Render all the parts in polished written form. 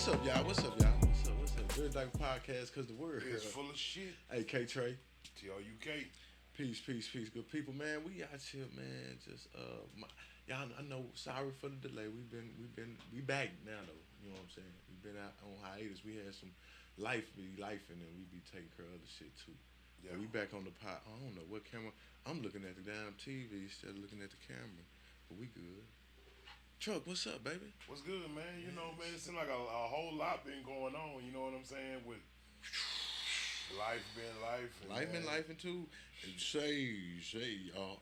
What's up, y'all? What's up, y'all? What's up? Good Diapurz podcast, cause the word It's full of shit. Hey, K Trey. TRUK. Peace, good people, man. We out here, man. Just y'all. I know. Sorry for the delay. We back now though. You know what I'm saying? We've been out on hiatus. We had some life and then we be taking care of other shit too. Yeah. We back on the pot. I don't know what camera. I'm looking at the damn TV instead of looking at the camera, but we good. Truck, what's up, baby? What's good, man? You know, man, it seems like a whole lot been going on. You know what I'm saying? With life being life. And Life been life and too. Say,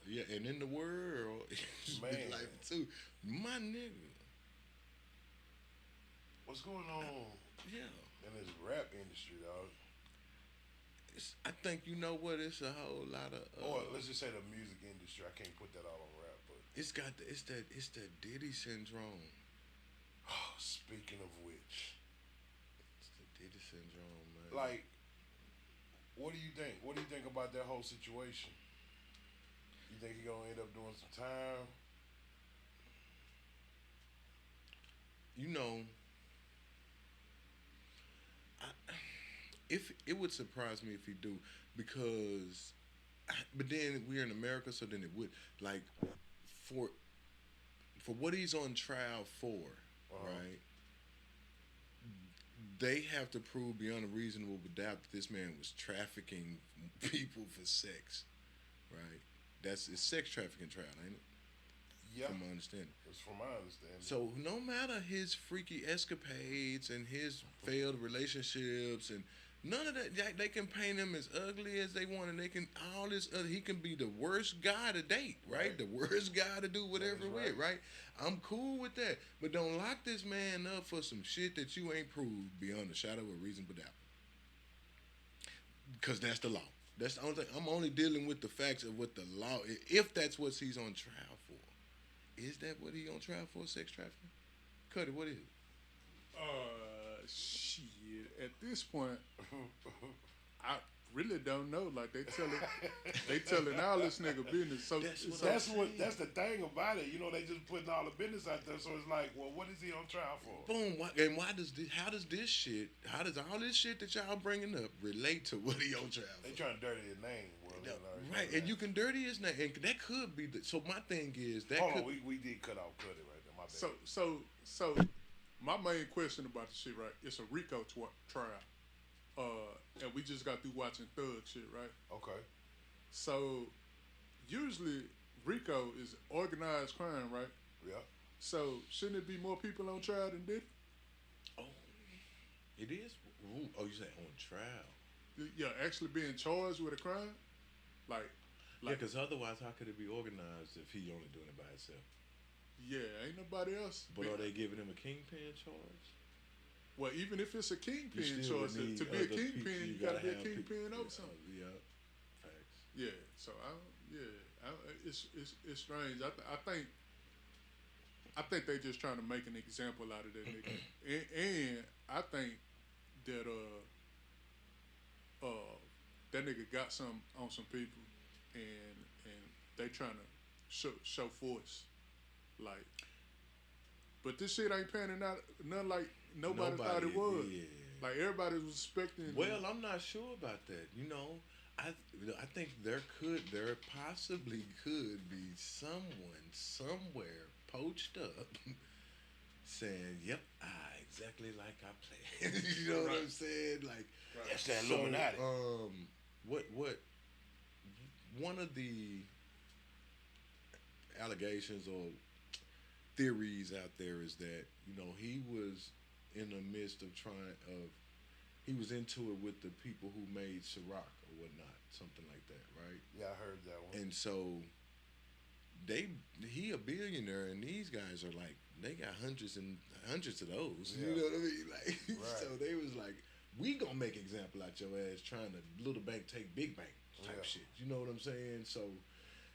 yeah, and in the world, it's Man. been life too. My nigga. What's going on Yeah. in this rap industry, dog? I think you know what, it's a whole lot of Or let's just say the music industry. I can't put that all on rap, but it's that Diddy syndrome. speaking of which, It's the Diddy syndrome, man. like, what do you think? What do you think about that whole situation? You think he gonna end up doing some time? You know, if it would surprise me if he do, because but then we're in America, so then it would, like, for what he's on trial for, right? They have to prove beyond a reasonable doubt that this man was trafficking people for sex, right? It's sex trafficking trial, ain't it? Yeah, From my understanding. it's from my understanding. So no matter his freaky escapades and his failed relationships and none of that, they can paint him as ugly as they want, and they can all this other. He can be the worst guy to date, right? The worst guy to do whatever with, right? I'm cool with that, but don't lock this man up for some shit that you ain't proved beyond a shadow of a reasonable doubt. Because that's the law. That's the only thing. I'm only dealing with the facts of what the law. If that's what he's on trial for. Is that what he on trial for? Sex trafficking? Cuddy, what is it? Shit. At this point, I really don't know. Like they telling all this nigga business. So That's the thing about it. You know, they just putting all the business out there. So it's like, well, what is he on trial for? Boom. Why does this? How does all this shit that y'all bringing up relate to what he on trial for? They trying to dirty his name. Well, Right, and you can dirty his name, and that could be. So my thing is that. Hold on, we did cut off Cuddy right there. My bad. So my main question about the shit, right? It's a RICO trial. And we just got through watching Thug shit, right? Okay. So usually RICO is organized crime, right? Yeah. So shouldn't it be more people on trial than Diddy? Oh, it is. Ooh, you say on trial? Yeah, actually being charged with a crime, like Yeah, because otherwise, how could it be organized if he only doing it by himself? yeah, ain't nobody else. But are they giving him a kingpin charge? Well, even if it's a kingpin still choice, would need to be a other kingpin, people. you You gotta be a gotta have kingpin people. over something. Yeah, facts. Yeah, so it's strange. I think they just trying to make an example out of that nigga, and I think that that nigga got some on some people, and they trying to show force, like. But this shit ain't panning out nothing like nobody thought it was. Yeah. Like everybody was expecting. Well, I'm not sure about that. You know, I think there possibly could be someone somewhere poached up saying, "Yep, exactly like I planned." You know what I'm saying? Like That's that Illuminati. What one of the allegations or theories out there is that, you know, he was in the midst of he was into it with the people who made Ciroc or whatnot, something like that, right? Yeah, I heard that one. And so he a billionaire, and these guys are like, they got hundreds and hundreds of those. Yeah. You know what I mean? Like, Right. So they was like, we gonna make example out your ass trying to little bank take big bank type shit. You know what I'm saying? So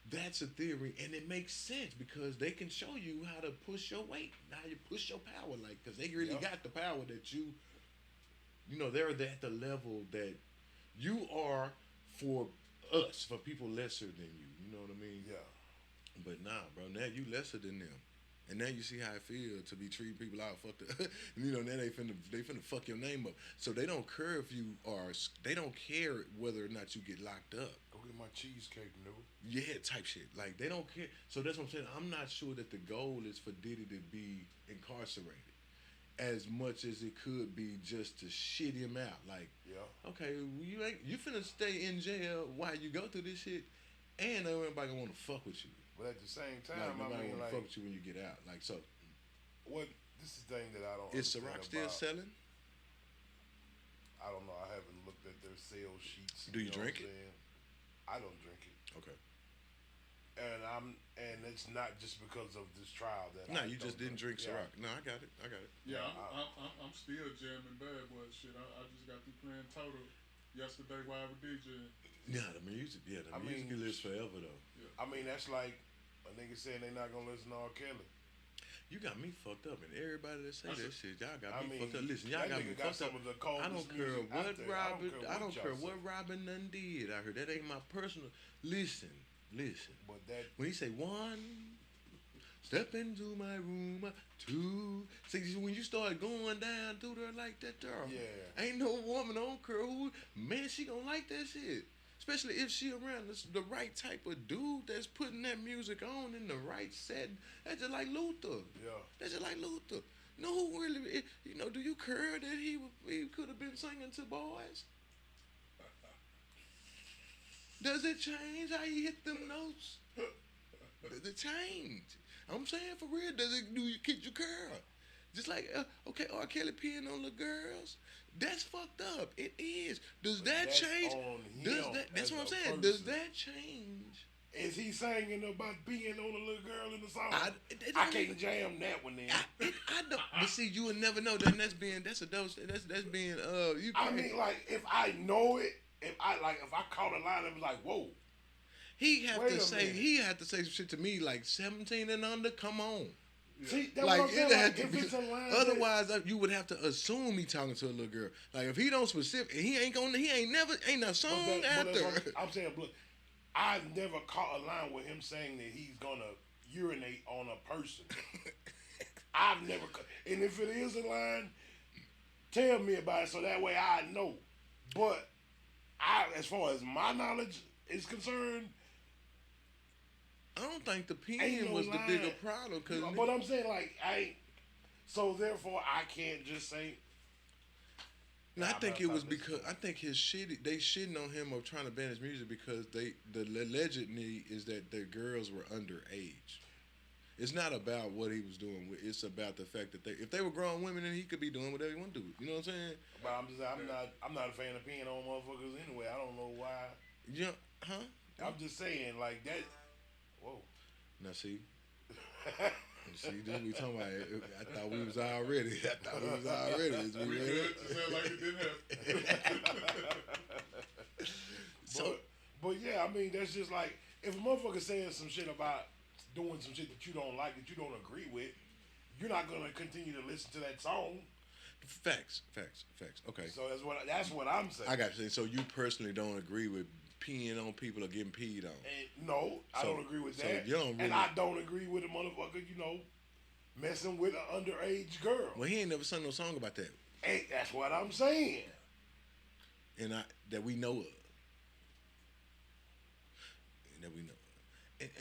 that's a theory, and it makes sense because they can show you how to push your weight, how you push your power, like, because they really got the power that you know, they're at the level that you are for us, for people lesser than you. You know what I mean? Yeah. But nah, bro, now you lesser than them, And now you see how it feels to be treating people out fucked up. You know, now they finna fuck your name up. So they don't care if you are. They don't care whether or not you get locked up. Go get my cheesecake, nigga. Yeah, type shit. Like they don't care. So that's what I'm saying. I'm not sure that the goal is for Diddy to be incarcerated as much as it could be just to shit him out. Like, okay, you finna stay in jail while you go through this shit, and everybody gonna want to fuck with you. But at the same time, like, nobody I mean, wanna like, fuck with you when you get out. Like, so. What? This is the thing that I don't. Is Ciroc still selling? I don't know. I haven't looked at their sales sheets. Do you drink it? I don't drink it. Okay. And it's not just because of this trial that. No, you just didn't drink Ciroc. No, I got it. Yeah, I'm still jamming Bad Boy shit. I just got through playing Total yesterday while I was DJing. Yeah, the music lives forever though. Yeah. I mean, that's like a nigga saying they not gonna listen to R. Kelly. You got me fucked up, and everybody that say that shit, y'all got me fucked up. Listen, y'all y'all got me fucked up. I don't care what Robin. I don't care what Robin done did. I heard that ain't my personal. Listen. But that when he say one, step into my room, two. See, when you start going down through there like that, girl, ain't no woman, I don't care who, man, she gonna like that shit. Especially if she around the right type of dude that's putting that music on in the right setting. That's just like Luther. Yeah. That's just like Luther. You know who really, do you care that he could have been singing to boys? Does it change how you hit them notes? Does it change? I'm saying for real, do you care? Just like, okay, R. Kelly peeing on the girls. That's fucked up. It is. Does that change? That's what I'm saying. Person. Does that change? Is he singing about being on a little girl in the song? I can't jam that one then. I don't. But see, you would never know that. That's being. That's a dose. That's being. You. I mean, like if I know it, if I caught a line and was like, whoa. He had to say some shit to me like 17 and under. Come on. See, that's what I'm saying. Like, if it's a line otherwise, you would have to assume he talking to a little girl. Like if he don't specific, ain't no song after. I'm saying, look, I've never caught a line with him saying that he's gonna urinate on a person. I've never, and if it is a line, tell me about it so that way I know. But as far as my knowledge is concerned, I don't think the peeing was the bigger problem. But I'm saying, like, so therefore I can't just say. No, I think it was because I think they shitting on him of trying to ban his music because the allegedly is that the girls were underage. It's not about what he was doing. It's about the fact that if they were grown women, then he could be doing whatever he want to do. You know what I'm saying? But I'm not a fan of peeing on motherfuckers anyway. I don't know why. Yeah, huh? I'm just saying, like that. Whoa. Now see, this we talking about. I thought we was already. Is we ready? It sound like it didn't happen. But yeah, I mean that's just like if a motherfucker saying some shit about doing some shit that you don't like, that you don't agree with, you're not gonna continue to listen to that song. Facts. Okay. So that's what I'm saying. I got you. So you personally don't agree with peeing on people or getting peed on? No, I don't agree with that. You don't really, and I don't agree with a motherfucker, messing with an underage girl. Well, he ain't never sung no song about that. Hey, that's what I'm saying. And that we know of.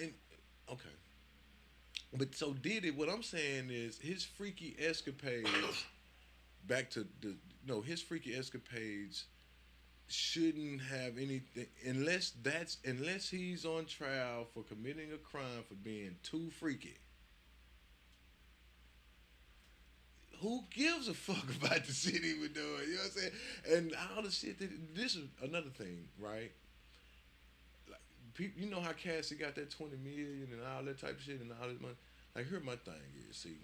And okay. But so Diddy, what I'm saying is his freaky escapades, his freaky escapades shouldn't have anything unless he's on trial for committing a crime for being too freaky. Who gives a fuck about the shit he was doing? You know what I'm saying? And all the shit this is another thing, right? Like people, you know how Cassie got that 20 million and all that type of shit and all this money. Like here my thing is, see,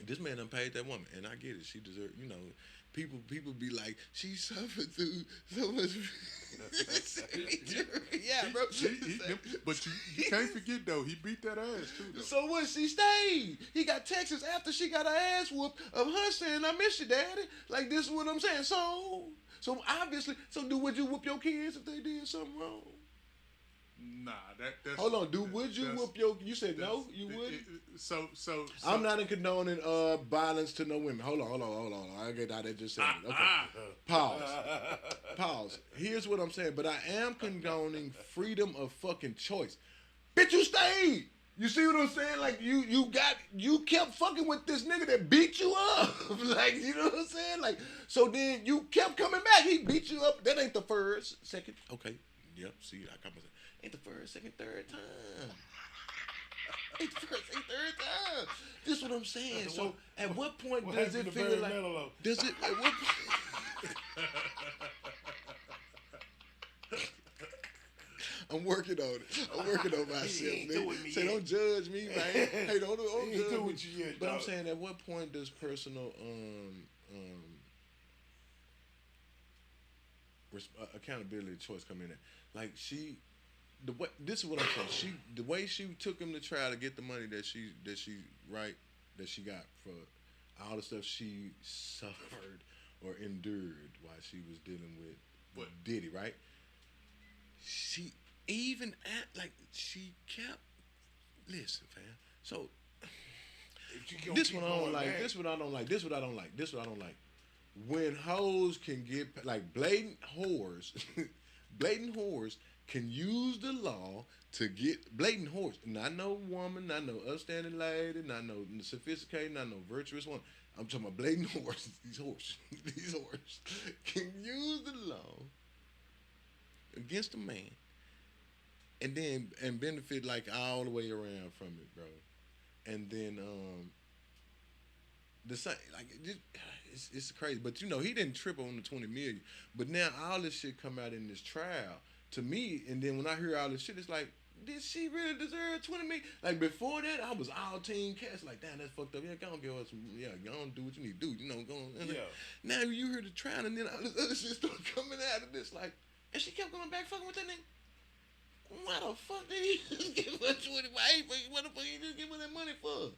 this man done paid that woman, and I get it. She deserves, People be like, she suffered through so much. Yeah, bro. But you can't forget though, he beat that ass too. Though. So what? She stayed. He got texts after she got her ass whooped of her saying, "I miss you, daddy." Like this is what I'm saying. So obviously, would you whoop your kids if they did something wrong? Nah, that's. Hold on, dude. Would you whoop your? You said no. You would. So I'm not in condoning violence to no women. Hold on. I get how that just said. Okay. Pause. Here's what I'm saying. But I am condoning freedom of fucking choice. Bitch, you stayed. You see what I'm saying? Like you kept fucking with this nigga that beat you up. Like, you know what I'm saying? Like, so then you kept coming back. He beat you up. That ain't the first, second. Okay. Yep. See, I come. Ain't the first, second, third time. Ain't the first, ain't third time. This is what I'm saying. So at what point does it feel like? Does it? At what point? I'm working on it. I'm working on myself, man. Say, don't judge me, man. Hey, don't judge me. But I'm saying, at what point does personal accountability choice come in there? Like, this is what I'm saying. The way she took him to try to get the money that she got for all the stuff she suffered or endured while she was dealing with Diddy, right? She even she kept listen, fam. So this one I don't like. This one I don't like. This one I don't like. This one I don't like. When hoes can get like blatant whores, blatant whores can use the law to get blatant whores. Not no woman, not no upstanding lady, not no sophisticated, not no virtuous one. I'm talking about blatant whores. These whores can use the law against a man, and benefit like all the way around from it, bro. And then the same, like it's crazy. But you know, he didn't trip on the 20 million. But now all this shit come out in this trial to me, and then when I hear all this shit, it's like, did she really deserve 20 million? Like before that, I was all team cast. Like, damn, that's fucked up. Yeah, go on, give us some. Yeah, go on, do what you need to do. You know, go on. Yeah. Now you hear the trial, and then all this other shit start coming out of this, like. And she kept going back fucking with that nigga. Why the fuck did he just give her 20? What the fuck he just give her that money for?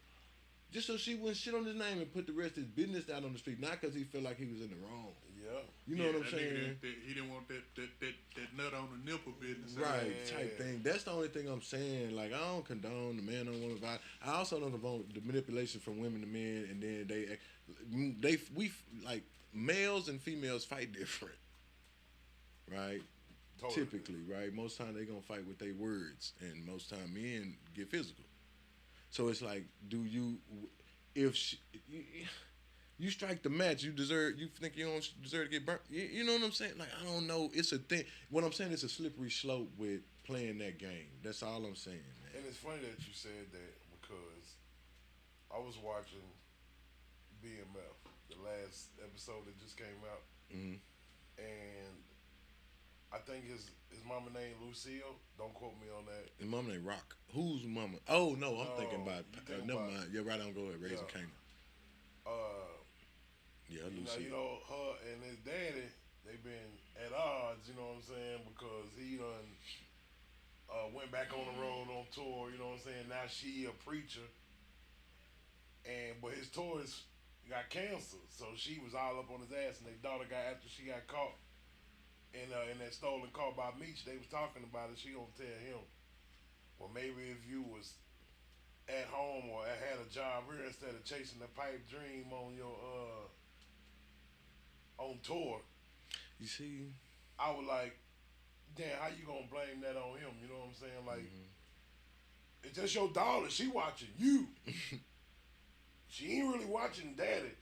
Just so she wouldn't shit on his name and put the rest of his business out on the street. Not because he felt like he was in the wrong. Yeah. You know what I'm saying? He didn't want that nut on the nipple business. Right, type thing. That's the only thing I'm saying. Like, I don't condone the man on woman violence. I also don't condone the manipulation from women to men, and then we like males and females fight different. Right? Totally. Typically, right? Most time they gonna fight with their words, and most time men get physical. So it's like, you strike the match, you think you don't deserve to get burnt. You know what I'm saying? Like, I don't know. It's a thing. What I'm saying is a slippery slope with playing that game. That's all I'm saying, man. And it's funny that you said that because I was watching BMF, the last episode that just came out, and I think his mama named Lucille. Don't quote me on that. His mama named Rock. Whose mama? Oh no, I'm thinking about. Never mind. Yeah, right on. Go ahead. Raising Canaan. Yeah, Lucille. You know, her and his daddy, they've been at odds. You know what I'm saying? Because he done went back on the road on tour. You know what I'm saying? Now she a preacher, but his tours got canceled, so she was all up on his ass, and their daughter after she got caught. In that stolen car by Meech, they was talking about it. She gonna tell him, well, maybe if you was at home or had a job here instead of chasing the pipe dream on your on tour. You see, I was like, damn, how you gonna blame that on him? You know what I'm saying? Like, it's just your daughter. She watching you. She ain't really watching daddy.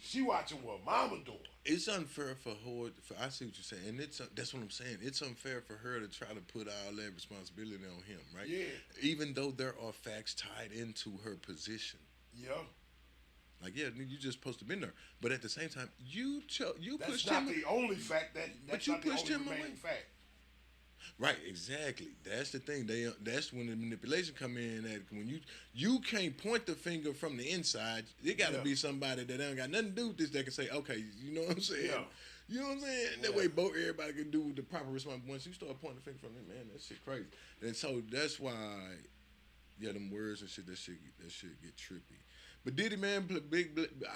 She watching what mama doing. It's unfair for her. I see what you're saying, and that's what I'm saying. It's unfair for her to try to put all that responsibility on him, right? Yeah. Even though there are facts tied into her position. Yeah. Like, yeah, you just supposed to be there, but at the same time, you pushed him. That's not the only fact. That's not the only remaining fact. Right, exactly. That's the thing. That's when the manipulation come in. That when you can't point the finger from the inside, it got to be somebody that ain't got nothing to do with this that can say, okay, you know what I'm saying? Yeah. You know what I'm saying? That way, everybody can do the proper response. Once you start pointing the finger from it, man, that shit crazy. And so that's why, them words and shit, that shit get trippy. But Diddy, man,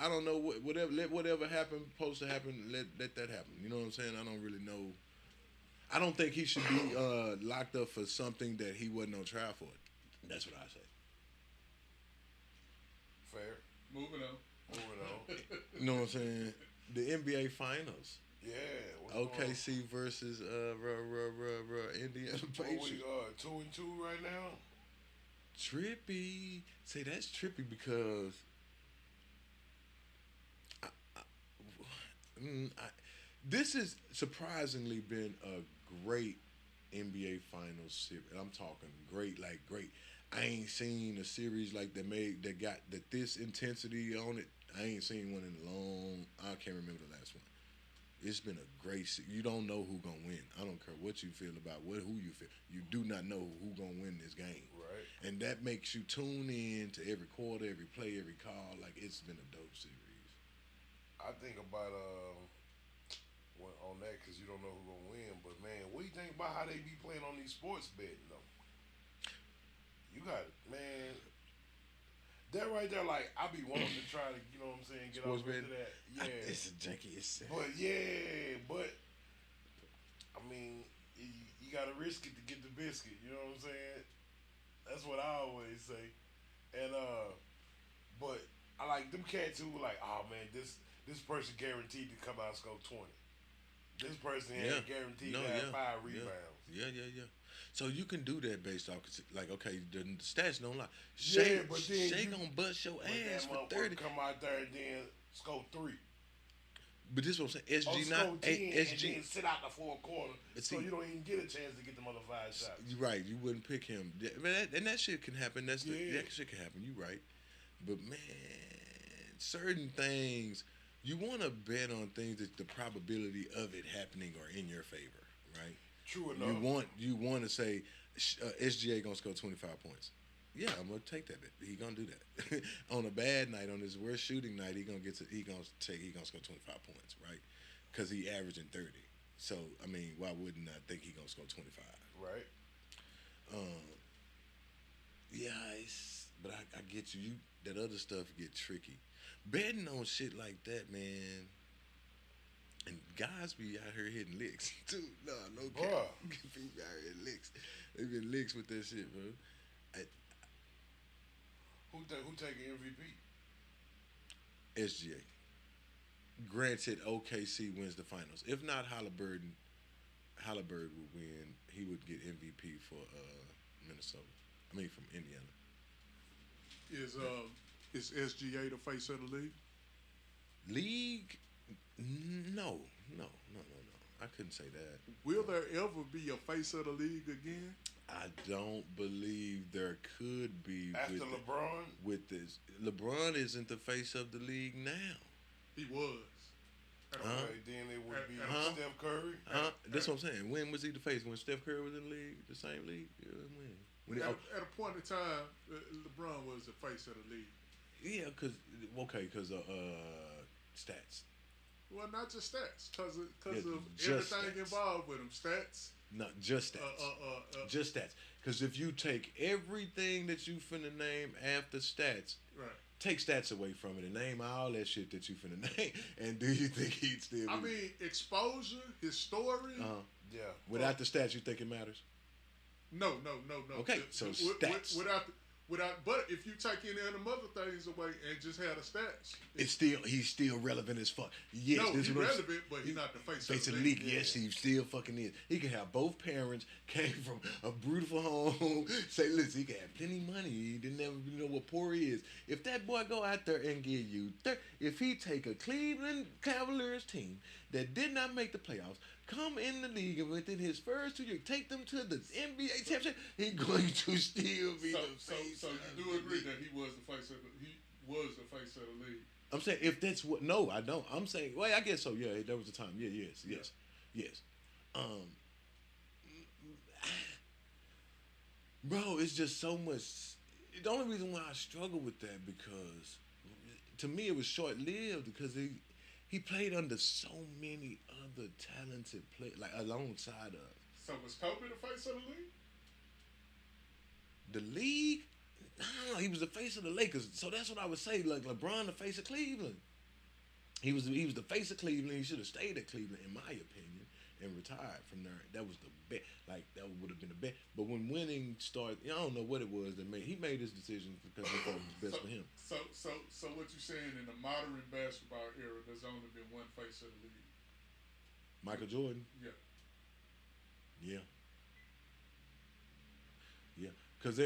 I don't know whatever happen, supposed to happen. Let that happen. You know what I'm saying? I don't really know. I don't think he should be locked up for something that he wasn't on trial for. That's what I say. Fair. Moving on. You know what I'm saying? The NBA Finals. Yeah. OKC versus Indiana Pacers. We 2-2 right now. Trippy. Say that's trippy because this has surprisingly been a great NBA Finals series. I'm talking great, like great. I ain't seen a series like that got this intensity on it. I ain't seen one in a long. I can't remember the last one. It's been a great. You don't know who gonna win. I don't care what you feel about who you feel. You do not know who gonna win this game. Right. And that makes you tune in to every quarter, every play, every call. Like it's been a dope series. I think about on that because you don't know who's gonna win. But man, what do you think about how they be playing on these sports betting though? You got it, man. That right there, like I be wanting to try to, you know what I'm saying, get Sports off into betting? that. Yeah. It's a junkie. It's sad. But I mean, you gotta risk it to get the biscuit. You know what I'm saying? That's what I always say. And but I like them cats who like, oh man, this person guaranteed to come out and score 20. This person ain't guaranteed to have 5 rebounds. Yeah. So you can do that based off, like, okay, the stats don't lie. But then Shay gonna bust your ass for 30. Come out there and then score 3. But this is what I'm saying. SG score not 10 SG. and then sit out the fourth quarter, so you don't even get a chance to get them other 5 shots. You're right. You wouldn't pick him, and that shit can happen. That shit can happen. You're right. But man, certain things you want to bet on things that the probability of it happening are in your favor, right? True enough. You want to say SGA gonna score 25 points. Yeah, I'm gonna take that. He gonna do that. On a bad night, on his worst shooting night, he gonna score 25 points, right? Because he averaging 30. So I mean, why wouldn't I think he gonna score 25? Right. But I get you. That other stuff get tricky. Betting on shit like that, man. And guys be out here hitting licks too. No cap. People out here hitting licks. They been licks with that shit, bro. Who taking MVP? SGA. Granted, OKC wins the finals. If not, Halliburton would win. He would get MVP for Minnesota. I mean, from Indiana. Is SGA the face of the league? League? No. I couldn't say that. Will there ever be a face of the league again? I don't believe there could be. After LeBron? With this. LeBron isn't the face of the league now. He was. Okay, then it would be Steph Curry. That's what I'm saying. When was he the face? When Steph Curry was in the league? The same league? When? At a point in time, LeBron was the face of the league. Yeah, because stats. Well, not just stats, because of everything stats. involved with them. Stats. Not just stats. Just stats. Because if you take everything that you finna name after stats, right, take stats away from it and name all that shit that you finna name, and do you think he'd still be? I mean, exposure, his story. Yeah. Without the stats, you think it matters? No. Okay, so stats. But if you take any of them other things away and just have the stats, he's still relevant as fuck. Yes, no, he's relevant, but he's not the face of the league. Yes, he still fucking is. He can have both parents, came from a beautiful home. Say, listen, he can have plenty of money. He didn't ever know what poor he is. If that boy go out there and give you, if he take a Cleveland Cavaliers team that did not make the playoffs, come in the league and within his first 2 years, take them to the NBA championship, he's going to still be the face. So you do agree that he was the face of the league? I'm saying if that's what. No, I don't. I'm saying. Well, I guess so. Yeah, there was a time. Yeah, yes. Bro, it's just so much. The only reason why I struggle with that because to me it was short lived because he played under so many other talented players, like alongside of. So was Kobe the face of the league? The league? No, he was the face of the Lakers. So that's what I would say. Like LeBron, the face of Cleveland. He was the face of Cleveland. He should have stayed at Cleveland, in my opinion. and retired from there. That was the best. Like that would have been the best. But when winning started, I don't know what it was that made he made his decision because he thought it was best for him. So what you saying in the modern basketball era? There's only been one face of the league. Michael Jordan. Yeah. Yeah. Yeah. Cause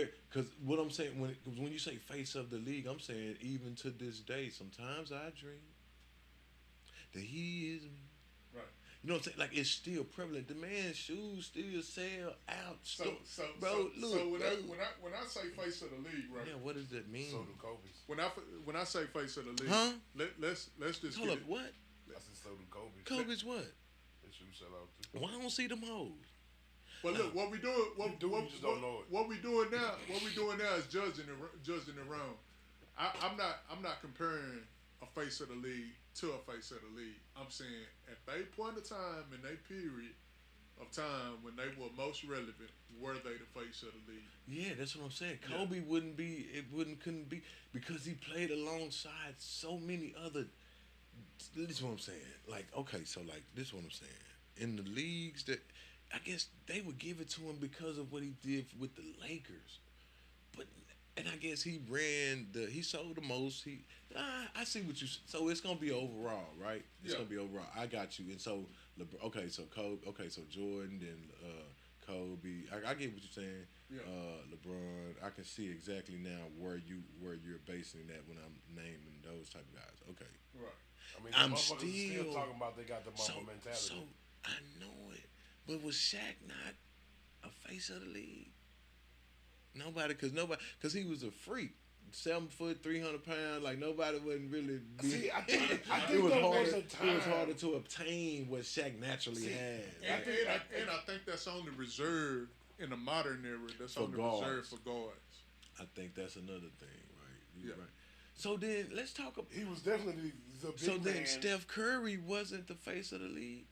what I'm saying when you say face of the league, I'm saying even to this day, sometimes I dream that he is me. Right. You know what I'm saying? Like it's still prevalent. The man's shoes still sell out. So look. So when I say face of the league, right? Yeah, what does that mean? So do Kobe's. When I say face of the league, huh? Let's just hold get up. it. What? I said so do Kobe's. Kobe's what? His shoes sell out too. Well, I don't see them hoes. But look, what we doing? You just don't know it. What we doing now? What we doing now is judging it wrong. I'm not comparing a face of the league to a face of the league. I'm saying at they point of time in their period of time when they were most relevant, were they the face of the league? Yeah, that's what I'm saying. Kobe couldn't be because he played alongside so many other. This is what I'm saying. Like, okay, so like this is what I'm saying. In the leagues that I guess they would give it to him because of what he did with the Lakers. And I guess he sold the most. I see what you. So it's gonna be overall, right? It's gonna be overall. I got you. And so so Jordan, then Kobe. I get what you're saying. Yeah. LeBron. I can see exactly now where you're basing that when I'm naming those type of guys. Okay. Right. I mean, I'm still talking about they got the Mamba mentality. So I know it, but was Shaq not a face of the league? Nobody, because he was a freak. 7 foot, 300 pounds. Like nobody wasn't really. See, I think it was there harder. was a time. It was harder to obtain what Shaq naturally had. And I think that's only reserved in the modern era. That's For only guards. reserved for guards. I think that's another thing, right? You're Yeah. right. So then let's talk about. He was definitely the big So then man. Steph Curry wasn't the face of the league.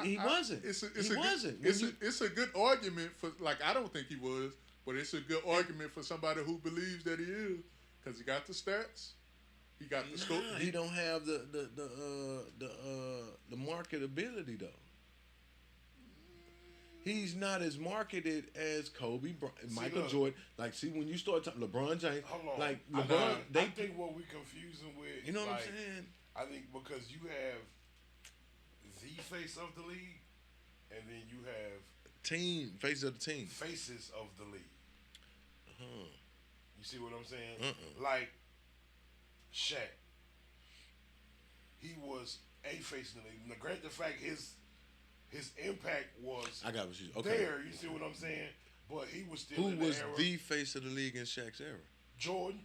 He wasn't. wasn't. It's a good argument for I don't think he was, but it's a good argument for somebody who believes that he is because he got the stats, he got the scope. He don't have the marketability though. He's not as marketed as Kobe, Michael Jordan. Like, see, when you start talking LeBron James, Hold on. like LeBron, I think what we confusing with, you know what I'm saying? I think because you have the face of the league, and then you have Face of the team, faces of the league. You see what I'm saying? Like Shaq, he was a face in the league. Now, granted, the fact his impact was I got what you there. You see what I'm saying? But he was still. Who in was the era. the face of the league in Shaq's era? Jordan.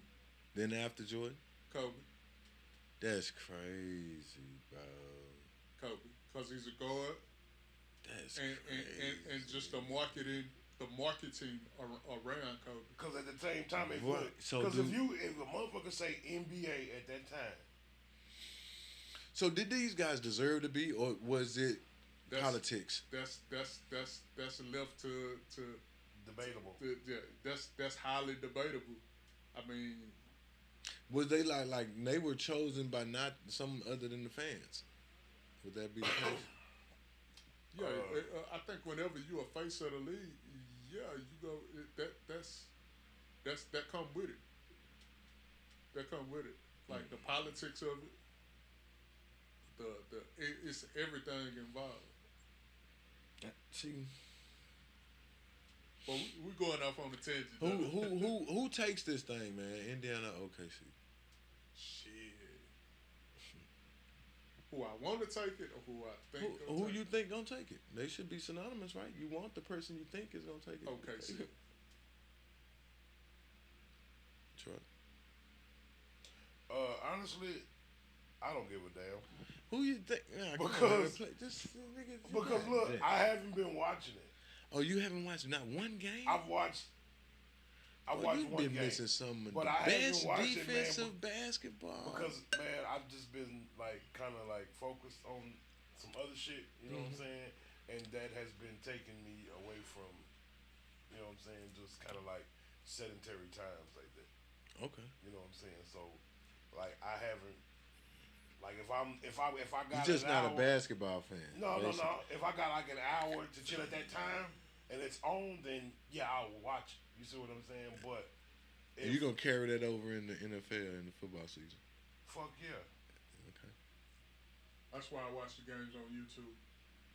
Then after Jordan, Kobe. That's crazy, bro. Kobe, because he's a guard. That's and crazy. And just the marketing around Kobe. Because at the same time, it Right. would. So Because if a motherfucker say NBA at that time, So did these guys deserve to be, or was it politics? That's left to debatable. that's highly debatable. I mean, Was they like they were chosen by not some other than the fans? Would that be the case? yeah, I think whenever you a face of the league, yeah, you go that come with it. That come with it, like the politics of it. It's everything involved. See, But we're going off on a tangent. who takes this thing, man? Indiana, OKC. Shit. Who I want to take it or who I think Who you think gonna take it? They should be synonymous, right? You want the person you think is gonna take it. OKC. Sure. Honestly, I don't give a damn. Who you think? Because look, Yeah. I haven't been watching it. Oh, you haven't watched not one game? I've watched You've one been game. missing some of But the I haven't best watched it, man, defensive basketball. Because man, I've just been kind of focused on some other shit. You know what I'm saying? And that has been taking me away from, you know what I'm saying, just kind of sedentary times like that. Okay. You know what I'm saying? So, I haven't Like if I got You're just an not hour, a basketball fan. No. basically. If I got like an hour to chill at that time and it's on, then yeah, I'll watch it. You see what I'm saying? But And you gonna carry that over in the NFL in the football season? fuck yeah. Okay. That's why I watch the games on YouTube.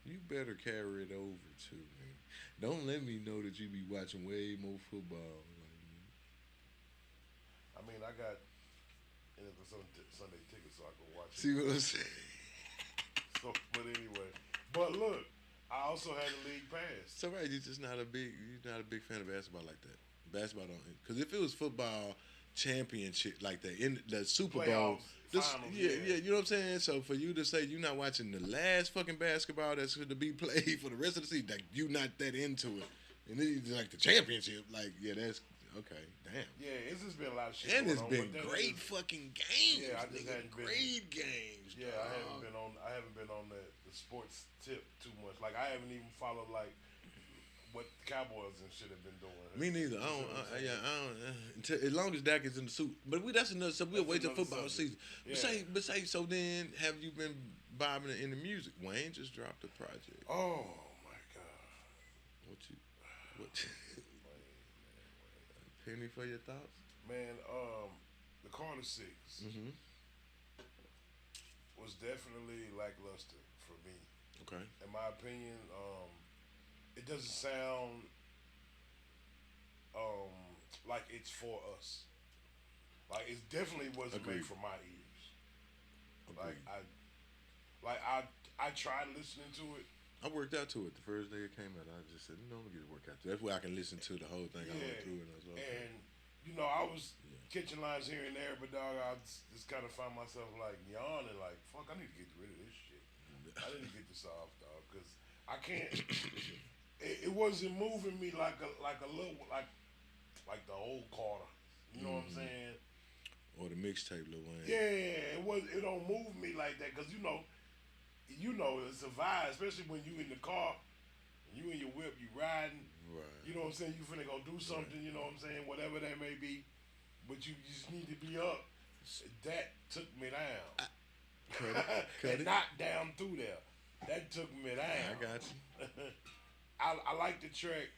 You better carry it over too, man. Don't let me know that you be watching way more football. I mean, I got Sunday tickets so I can watch it. See what I'm saying? So, but anyway, but look, I also had a league pass. So right, you're not a big fan of basketball like that. Basketball don't, because if it was football championship like that in the Super Bowl, Finals, yeah, you know what I'm saying. So for you to say you're not watching the last fucking basketball that's going to be played for the rest of the season, like you not that into it, and then it's like the championship, like yeah, that's okay. Damn. Yeah, it's just been a lot of shit. And it's going on, been great fucking games. Yeah, I just nigga. hadn't been. Great games. Yeah, dog. I haven't been on the sports tip too much. Like I haven't even followed like what the Cowboys and shit have been doing. Me neither. I don't. As long as Dak is in the suit, but that's another. So we'll wait till football season. Yeah. But say. So then, have you been bobbing in the music? Wayne just dropped a project. Oh my god. What? Penny for your thoughts? Man, the Carter 6 Mm-hmm. was definitely lackluster for me. Okay. In my opinion, it doesn't sound like it's for us. Like it definitely wasn't Agreed. made for my ears. Agreed. I tried listening to it. I worked out to it the first day it came out. I just said, I'm gonna get a workout to it. That's where I can listen to the whole thing all the way through. And I was like, And I was catching lines here and there, but dog, I just kind of found myself like yawning, like fuck, I need to get rid of this shit. I need to get this off, dog, because I can't. It wasn't moving me like a little like the old Carter. You know what I'm saying? Or the mixtape, Lil Wayne. Yeah, it don't move me like that, because it's a vibe, especially when you in the car, you in your whip, you riding. Right. You know what I'm saying? You finna go do something. You know what I'm saying? Whatever that may be, but you just need to be up. That took me down. Cut and it. not down through there. That took me down. I got you. I like the track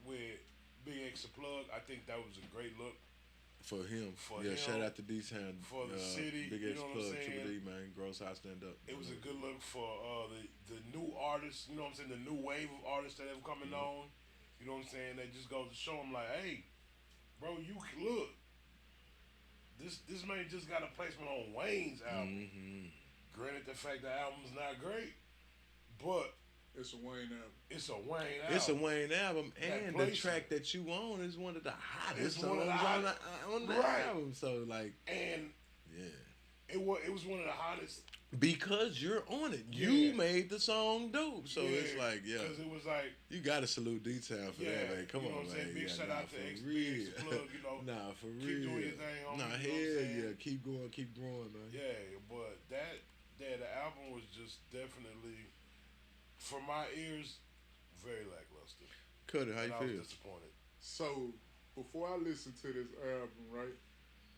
with Big X Plug. I think that was a great look. For him. For yeah, him, shout out to D-Town. for the city, Big you X know what I'm Plug, saying? Triple D, man. Gross High Stand Up. It was a good look for the new artists, you know what I'm saying, the new wave of artists that have coming on. You know what I'm saying? They just go to show them like, hey, bro, you look. This man just got a placement on Wayne's album. Mm-hmm. Granted, the fact the album's not great, but It's a Wayne album. it's a Wayne album. It's a Wayne album, That and the placement. track that you own is one of the hottest It's one of the songs on the Right. album. So, like, And yeah. it was one of the hottest. Because you're on it. You Yeah. made the song dope. So it's like, yeah. Because it was like, You got to salute D-Town for that, man. Come you know on, what I'm saying? man. Big Yeah, shout out to for X real. Plug, Nah, for keep real. doing your thing, homie, Nah, you know what I'm hell saying? yeah. Keep going, keep growing, man. Yeah, but the album was just definitely, for my ears, very lackluster. Cut it. How And I you was feel? disappointed. So before I listened to this album, right,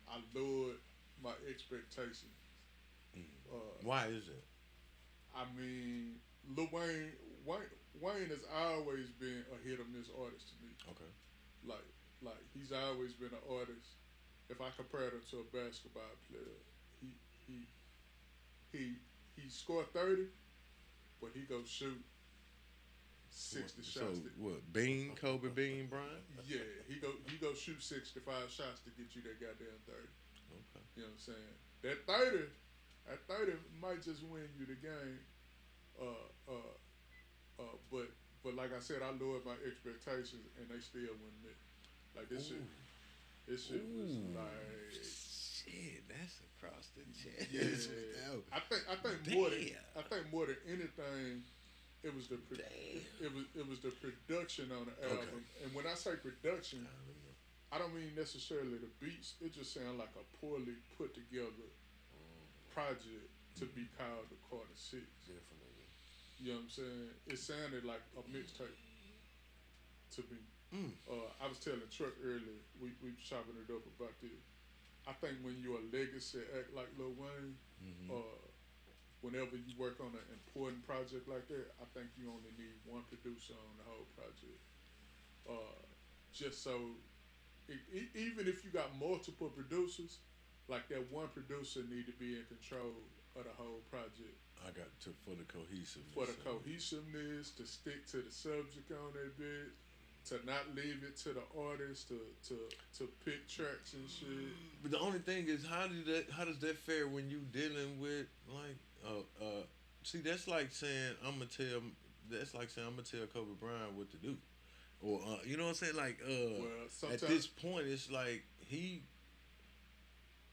I lowered my expectations. Why is it? I mean, Lil Wayne has always been a hit or miss artist to me. Okay. Like he's always been an artist. If I compare him to a basketball player, he scored 30, but he go shoot 60 So, shots. what? Bean? Kobe Bean Bryant? Yeah, he go shoot 65 shots to get you that goddamn 30. Okay. You know what I'm saying? That 30 might just win you the game. But like I said, I lowered my expectations and they still wouldn't it. Like this shit was like Shit, that's across the chest. yeah. I think more than anything, it was the it was the production on the album. Okay. And when I say production, I don't mean necessarily the beats. It just sounds like a poorly put together project to be called the Carter 6. Definitely. You know what I'm saying? It sounded like a mixtape to me. I was telling Truck earlier, we chopping it up about this. I think when you're a legacy act like Lil Wayne, whenever you work on an important project like that, I think you only need one producer on the whole project. Just so, even if you got multiple producers, like that one producer need to be in control of the whole project. I got to for the cohesiveness. For the cohesiveness, to stick to the subject on that bit, to not leave it to the artist to pick tracks and shit. But the only thing is, how does that fare when you dealing with like see, that's like saying I'm gonna tell Kobe Bryant what to do, or you know what I'm saying? Like at this point, it's like he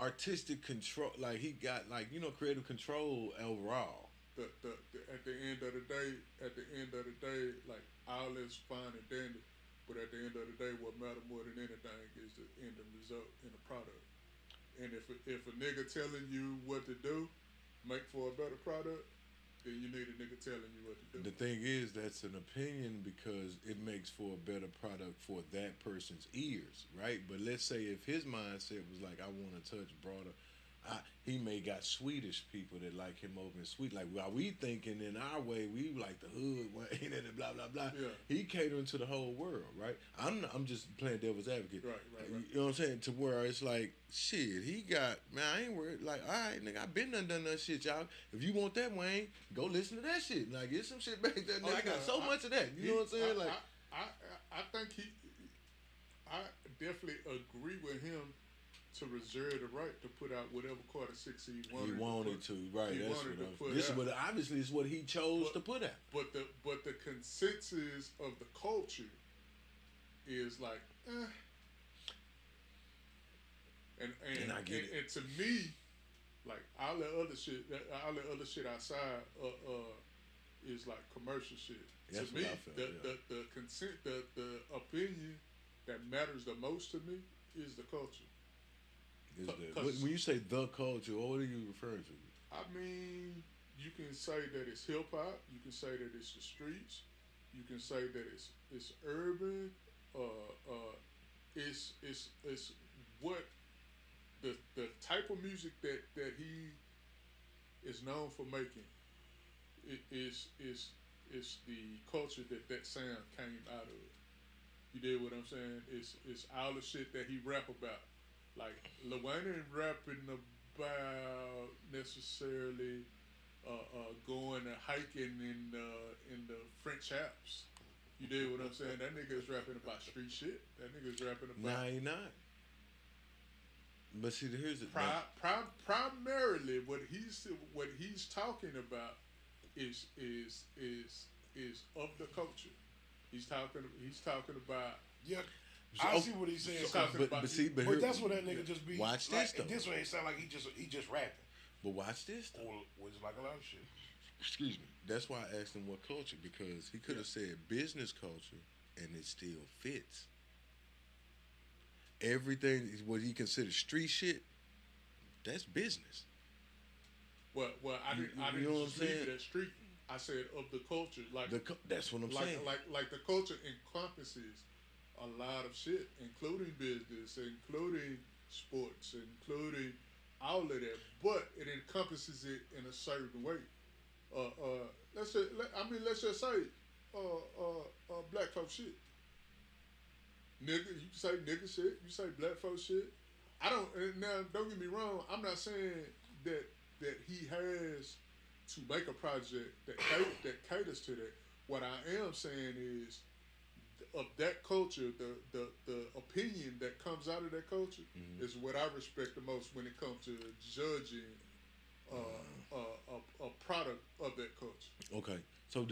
artistic control, like he got like creative control overall. At the end of the day, like all is fine and dandy, but at the end of the day, what matters more than anything is the end result in the product. And if a nigga telling you what to do make for a better product, then you need a nigga telling you what to do. The thing is, that's an opinion because it makes for a better product for that person's ears, right? But let's say if his mindset was like, I want to touch broader, he may got Swedish people that like him over in Sweden. Like while we thinking in our way, we like the hood, and blah blah blah. Yeah. He catering to the whole world, right? I'm just playing devil's advocate. Right. You know what I'm saying? To where it's like, shit, he got, man, I ain't worried. Like, all right, nigga, I been done that shit, y'all. If you want that, Wayne, go listen to that shit. Like, get some shit back there. I got so much of that. You know what I'm saying? I think I definitely agree with him to reserve the right to put out whatever Carter 6 he wanted to, right? He that's wanted to put this out. is what obviously is what he chose to put out. But the consensus of the culture is like, and I get it. And to me, like all that other shit outside is like commercial shit. That's to me, what I felt, the consent, the opinion that matters the most to me is the culture. When you say the culture, what are you referring to? I mean, you can say that it's hip hop. You can say that it's the streets. You can say that it's urban. It's what the type of music that he is known for making. It is the culture that sound came out of. You did what I'm saying? It's all the shit that he rap about. Like Lil Wayne ain't rapping about necessarily going and hiking in the French Alps. You did what I'm saying? That nigga is rapping about street shit. That nigga is rapping about. Nah, he not. But see, here's the primarily what he's talking about is of the culture. He's talking about. Yeah. I see what he's saying. But that's what that nigga just be. Watch like, this though. This way it sound like he just rapping. But watch this though. Or it's like a lot of shit. Excuse me. That's why I asked him what culture, because he could have said business culture and it still fits. Everything what he considers street shit, that's business. Well, I didn't just leave it at street. I said of the culture, like that's what I'm saying. Like the culture encompasses a lot of shit, including business, including sports, including all of that. But it encompasses it in a certain way. Let's just say, black folk shit. Nigga, you say nigga shit. You say black folk shit. Now, don't get me wrong. I'm not saying that he has to make a project that caters to that. What I am saying is, of that culture, the opinion that comes out of that culture is what I respect the most when it comes to judging a product of that culture. Okay, so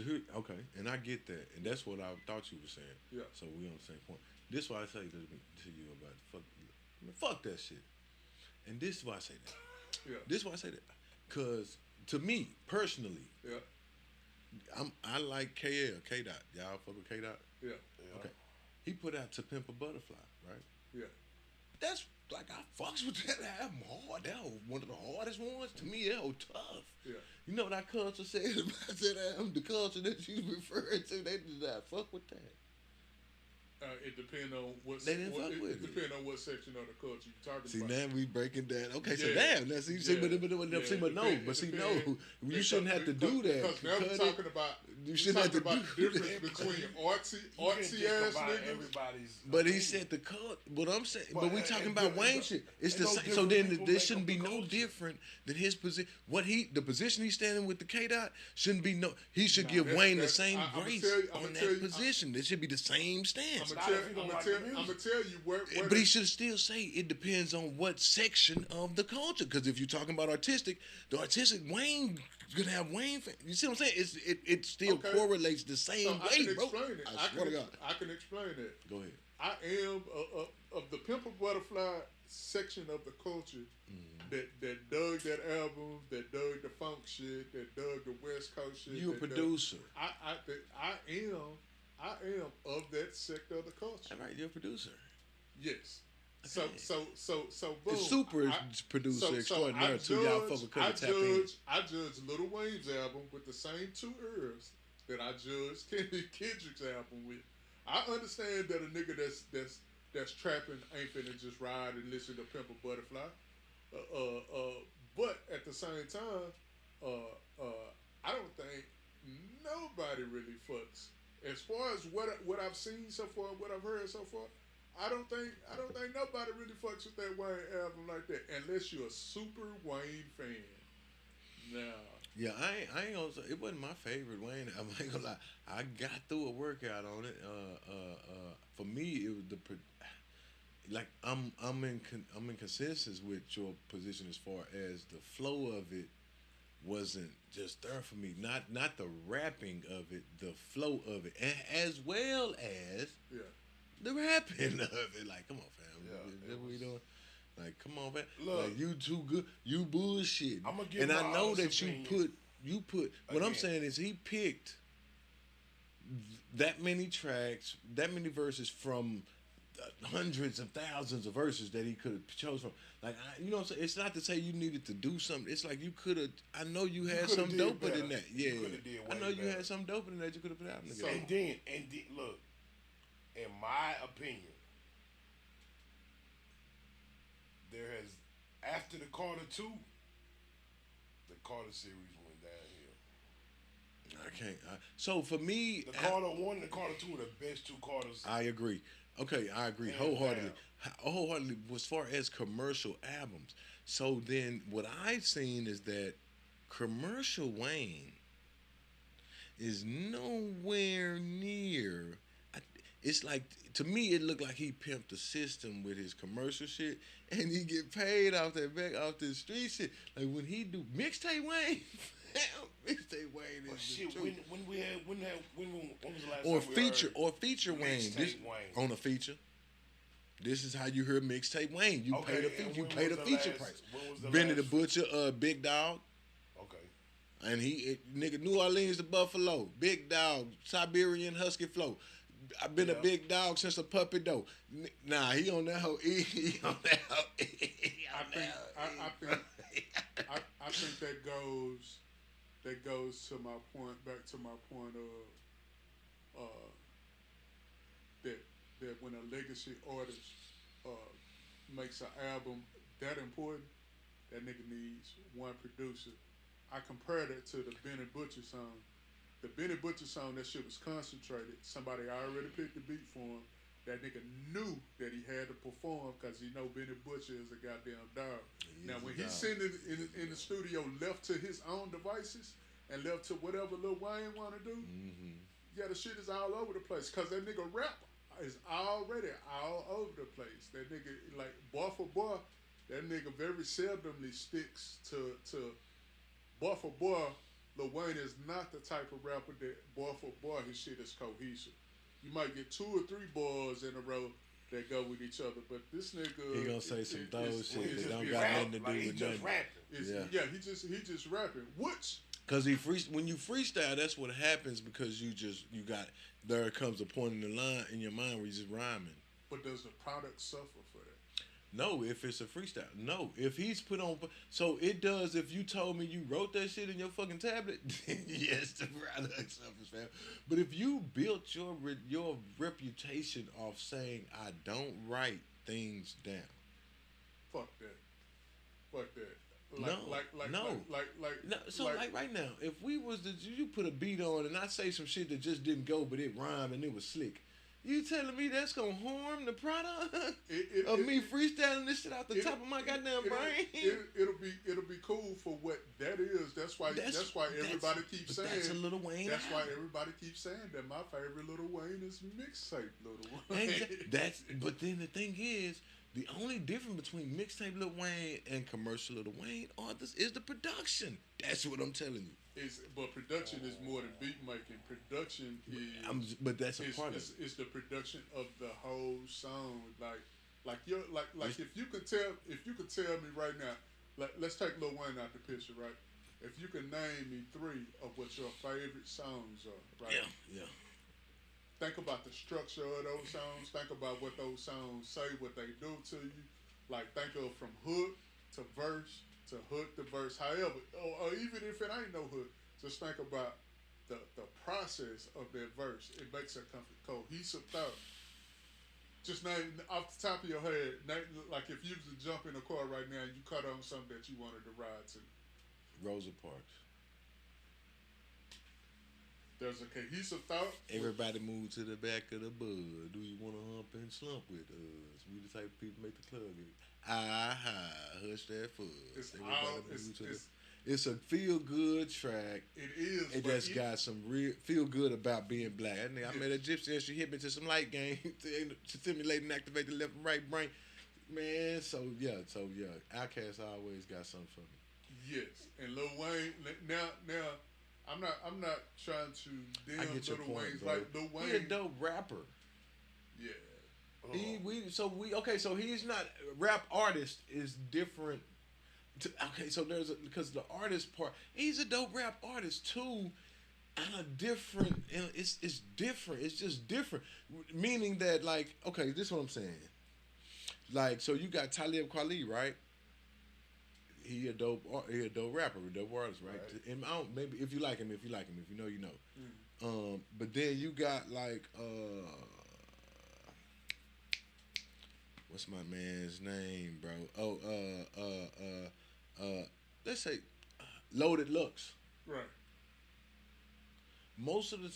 and I get that, and that's what I thought you were saying. Yeah. So we on the same point. This is why I say to you about fuck that shit, and this is why I say that. Yeah. This is why I say that, cause to me personally, yeah, I like KL K Dot. Y'all fuck with K Dot. Yeah. Okay. He put out To Pimp a Butterfly, right? Yeah. That's like, I fucks with that album hard. That was one of the hardest ones. To me, that was tough. Yeah. You know what our culture said about that album? The culture that you referring to, they did not fuck with that. It depends on what. They didn't fuck with it. Depends on what section of the culture you're talking See, about. now we breaking down. Okay, so Yeah. damn. Now, see, Yeah. you shouldn't have to do that. Because now we're talking about You shouldn't have to about do the difference between artsy ass niggas. Everybody's. But he said the cult. What I'm saying, but we talking about and Wayne shit. It's the same. So then there shouldn't be no different than his position. The position he's standing with the K Dot shouldn't be no. He should give Wayne the same grace on that position. It should be the same stance. I'm gonna tell you where But he should still say it depends on what section of the culture. Because if you're talking about artistic, the artistic Wayne could have Wayne. You see what I'm saying? It still correlates the same way, bro. I swear to God. I can explain that. Go ahead. I am of the Pimp a Butterfly section of the culture that dug that album, that dug the funk shit, that dug the West Coast shit. You a producer. I am of that sector of the culture. All right, you're a producer. Yes. Okay. So boom. The super producer extraordinary too. Y'all fucking couldn't tap in. I judged Lil Wayne's album with the same 2 ears that I judged Kendrick's album with. I understand that a nigga that's trapping ain't finna just ride and listen to Pimp a Butterfly. But at the same time, I don't think nobody really fucks. As far as what I've seen so far, what I've heard so far, I don't think nobody really fucks with that Wayne album like that, unless you're a super Wayne fan. Now, yeah, I ain't gonna say it wasn't my favorite Wayne. I ain't gonna lie. I got through a workout on it. For me, it was like I'm in consensus with your position as far as the flow of it wasn't just there for me. Not the rapping of it, the flow of it, and as well as the rapping of it. Like, come on, fam. Yeah, what we doing? Like, come on, man. Look, like, you too good. You bullshit. I'm gonna give and my I know that honest you opinion. put. What I'm saying is he picked that many tracks, that many verses from hundreds of thousands of verses that he could have chose from. Like, you know what I'm saying? It's not to say you needed to do something. It's like you could have. I know you had some doper than that. Yeah, I know you had some doper than that. You could have put out. So, and then look, in my opinion, there has, after the Carter 2, the Carter series went downhill. I can't. So for me, the Carter 1 and the Carter 2 are the best 2 Carters. I agree. Okay, I agree wholeheartedly. Wholeheartedly, as far as commercial albums. So then, what I've seen is that commercial Wayne is nowhere near. It's like, to me, it looked like he pimped the system with his commercial shit, and he get paid off this street shit. Like when he do mixtape Wayne, mixtape Wayne is shit. the truth. When was the last or time feature we heard feature Wayne. Mixtape Wayne On a feature. This is how you hear mixtape Wayne. You pay the feature price. Benny the Butcher, Big Dog. Okay. And nigga, New Orleans to Buffalo, Big Dog, Siberian Husky Flow. I've been a big dog since a puppy though. Nah, he on that hoe. He on that hoe. I think that goes to my point. Back to my point of that when a legacy artist makes an album that important, that nigga needs one producer. I compare that to the Benny Butcher song. The Benny Butcher song, that shit was concentrated. Somebody already picked the beat for him. That nigga knew that he had to perform because he know Benny Butcher is a goddamn dog. Now, when he's sitting in the studio left to his own devices and left to whatever Lil Wayne want to do, yeah, the shit is all over the place because that nigga rap is already all over the place. That nigga, like, bar for bar, that nigga very seldomly sticks to bar for bar. Lil Wayne is not the type of rapper that bar for bar his shit is cohesive. You might get 2 or 3 bars in a row that go with each other, but this nigga he gonna say some throw shit that don't got nothing to do with nothing. He just rapping. Which because when you freestyle, that's what happens because there comes a point in the line in your mind where you just rhyming. But does the product suffer for that? No, if it's a freestyle. No, if he's put on. So it does. If you told me you wrote that shit in your fucking tablet, then yes, the product suffers, fam. But if you built your reputation off saying I don't write things down, Fuck that. Fuck that. No. So like right now, if we was to you put a beat on and I say some shit that just didn't go, but it rhymed and it was slick. You telling me that's gonna harm the product of me freestyling this shit off the top of my goddamn brain? It'll be cool for what that is. That's why everybody keeps saying. That's a Lil Wayne. That's why everybody keeps saying that my favorite Lil Wayne is mixtape Lil Wayne. But then the thing is, the only difference between mixtape Lil Wayne and commercial Lil Wayne is the production. That's what I'm telling you. But production is more than beat making. Production is. But that's a part of it. It's the production of the whole song. Like if you could tell me right now, let's take Lil Wayne out the picture, right? If you can name me 3 of what your favorite songs are, right? Yeah. Think about the structure of those songs. Think about what those songs say, what they do to you. Like think of from hook to verse to hook to verse. However, or even if it ain't no hook, just think about the process of that verse. It makes a cohesive thought. Just name off the top of your head, like if you was to jump in a car right now and you cut on something that you wanted to ride to. Rosa Parks. There's a cohesive thought. Everybody move to the back of the bud. Do you want to hump and slump with us? We the type of people make the club get hush that fuzz. It's a feel good track. It is. It just got some real feel good about being black. I met a gypsy and she hit me to some light game to stimulate and activate the left and right brain. Man, so yeah. Outkast always got something for me. Yes, and Lil Wayne now. I'm not trying to dim Lil Wayne's like Lil Wayne. He a dope rapper. Yeah. So he's not rap artist is different. So because the artist part, he's a dope rap artist too, and a different. It's different. It's just different. Meaning that this is what I'm saying. Like so you got Talib Kweli, right? He a dope rapper, a dope artist, right? And maybe if you like him, if you know, you know. Mm. But then you got what's my man's name, bro? Let's say Loaded Lux. Right. Most of the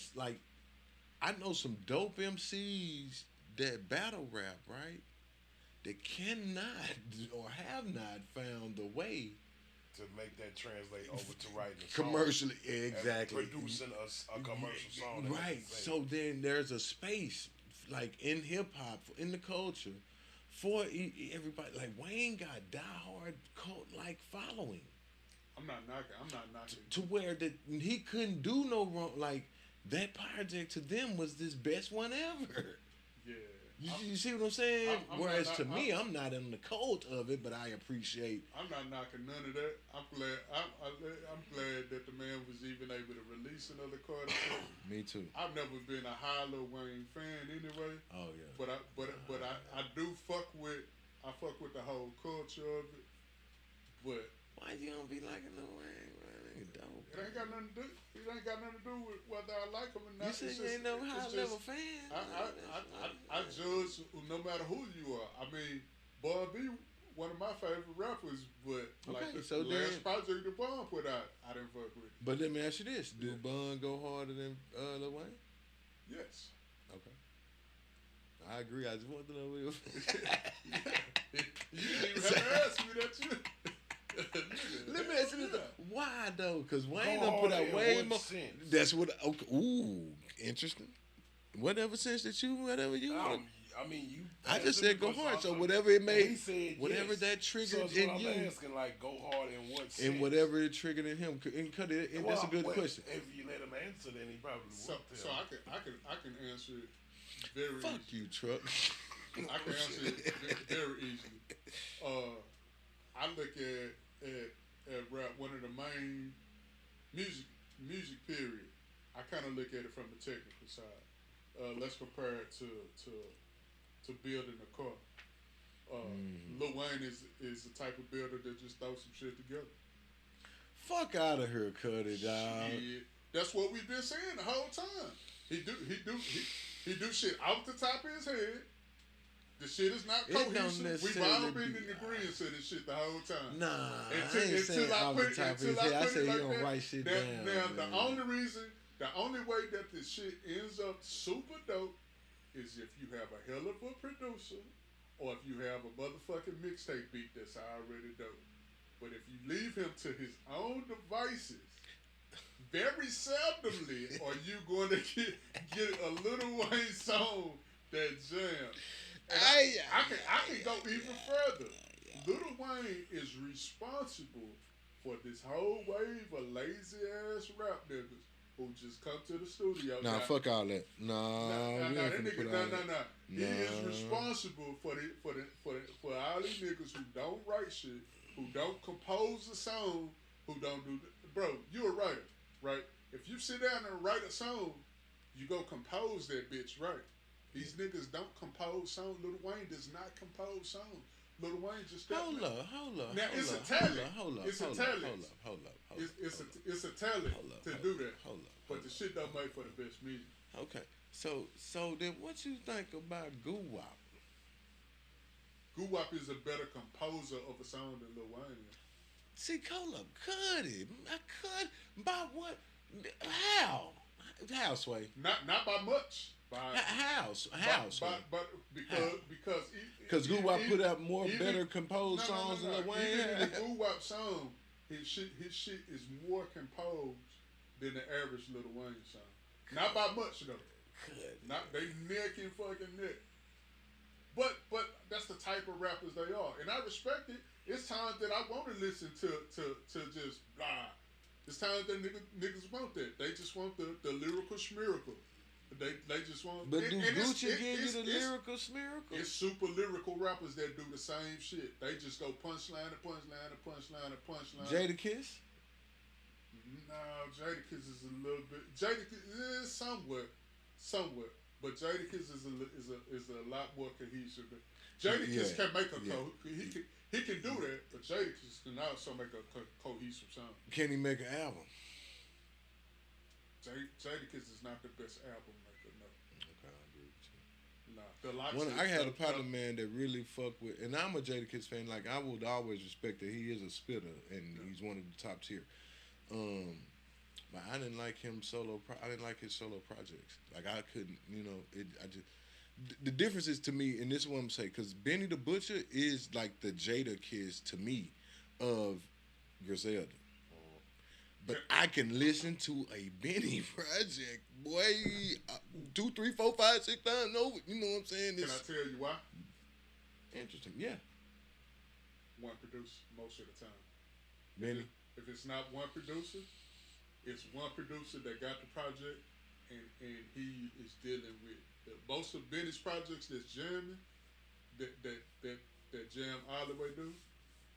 I know some dope MCs that battle rap, right? They cannot or have not found the way to make that translate over to writing a song. Commercially, exactly. Producing a commercial song. Right. So then there's a space, like in hip hop, in the culture, for everybody. Like Wayne got diehard cult like following. I'm not knocking. To where that he couldn't do no wrong. Like that project to them was this best one ever. Yeah. You see what I'm saying? Whereas to me, I'm not in the cult of it, but I appreciate. I'm not knocking none of that. I'm glad that the man was even able to release another Carter. Me too. I've never been a high Lil Wayne fan anyway. Oh yeah. But I do fuck with the whole culture of it. But why you don't be liking Lil Wayne? Man, dope. It ain't got nothing to do with whether I like him or not. You said you ain't no high level fan. I judge no matter who you are. I mean, Bun B, one of my favorite rappers, but last project that Bun put out, I didn't fuck with. But let me ask you this: do Bun go harder than Lil Wayne? Yes. Okay. I agree. I just want to know. You didn't even have to ask me that shit. Let me ask you this: why though? Because Wayne done put out way more. That's what. Okay, ooh, interesting. Whatever sense that whatever you want. I mean, you. I just said go hard. So whatever it made, whatever yes. that triggered so in you. I'm asking, go hard in what sense? And whatever it triggered in him, and that's a good question. If you let him answer, then he probably won't. So I can answer it very. Fuck easily. you, truck. I can answer it very easily. I look at rap, one of the main music period. I kind of look at it from the technical side. Let's compare it to building a car. Lil Wayne is the type of builder that just throws some shit together. Fuck out of here, Cuddy, dog. Shit. That's what we've been saying the whole time. He do shit off the top of his head. The shit is not cohesive. We've all been in agreement to this shit the whole time. Nah, I ain't saying off the top of his head. I say he don't write shit down. Now, the only way that this shit ends up super dope is if you have a hell of a producer or if you have a motherfucking mixtape beat that's already dope. But if you leave him to his own devices, very seldomly are you going to get a Lil Wayne song that jam. I can go even further. Lil Wayne is responsible for this whole wave of lazy ass rap niggas who just come to the studio. Nah, fuck all that. Nah. He is responsible for all these niggas who don't write shit, who don't compose a song, who don't do. Bro, you a writer, right? If you sit down and write a song, you go compose that bitch, right? These niggas don't compose songs. Lil Wayne does not compose songs. Lil Wayne just hold up. Now it's a talent. It's a talent. Hold up. It's a talent to do that. But the shit don't make for the best music. Okay. So then what you think about Goo-Wop? Goo-Wop is a better composer of a song than Lil Wayne is. See, hold up, by what? How, Sway? Not by much. How? But because Goo-Wop put out more better composed songs than Lil Wayne. Even in the Goo-Wop song, his shit is more composed than the average Lil Wayne song. Not by much though. Not they neck and fucking neck. But that's the type of rappers they are, and I respect it. It's times that I want to listen to just blah. It's times that niggas want that. They just want the lyrical schmiracle. They just want. But do Gucci give you the lyrical schmiracle? It's super lyrical rappers that do the same shit. They just go punchline to punchline to punchline to punchline. Jadakiss? No, Jadakiss is a little bit. Jadakiss is somewhat. But Jadakiss is a lot more cohesive. Jadakiss can make he can do that, but Jadakiss can also make a cohesive song. Can he make an album? Jadakiss is not the best album maker, no. Okay, I agree with you. Nah, I had a partner, man, that really fucked with, and I'm a Jadakiss fan. Like, I would always respect that he is a spitter, and he's one of the top tier. But I didn't like him I didn't like his solo projects. Like, I couldn't, the difference is to me, and this is what I'm saying, because Benny the Butcher is like the Jadakiss to me of Griselda. But I can listen to a Benny project, boy, 2, 3, 4, 5, 6 times over. You know what I'm saying? Can I tell you why? Interesting, yeah. One producer most of the time. Benny? If it's not one producer, it's one producer that got the project, and he is dealing with most of Benny's projects that's jamming, that jam all the way through.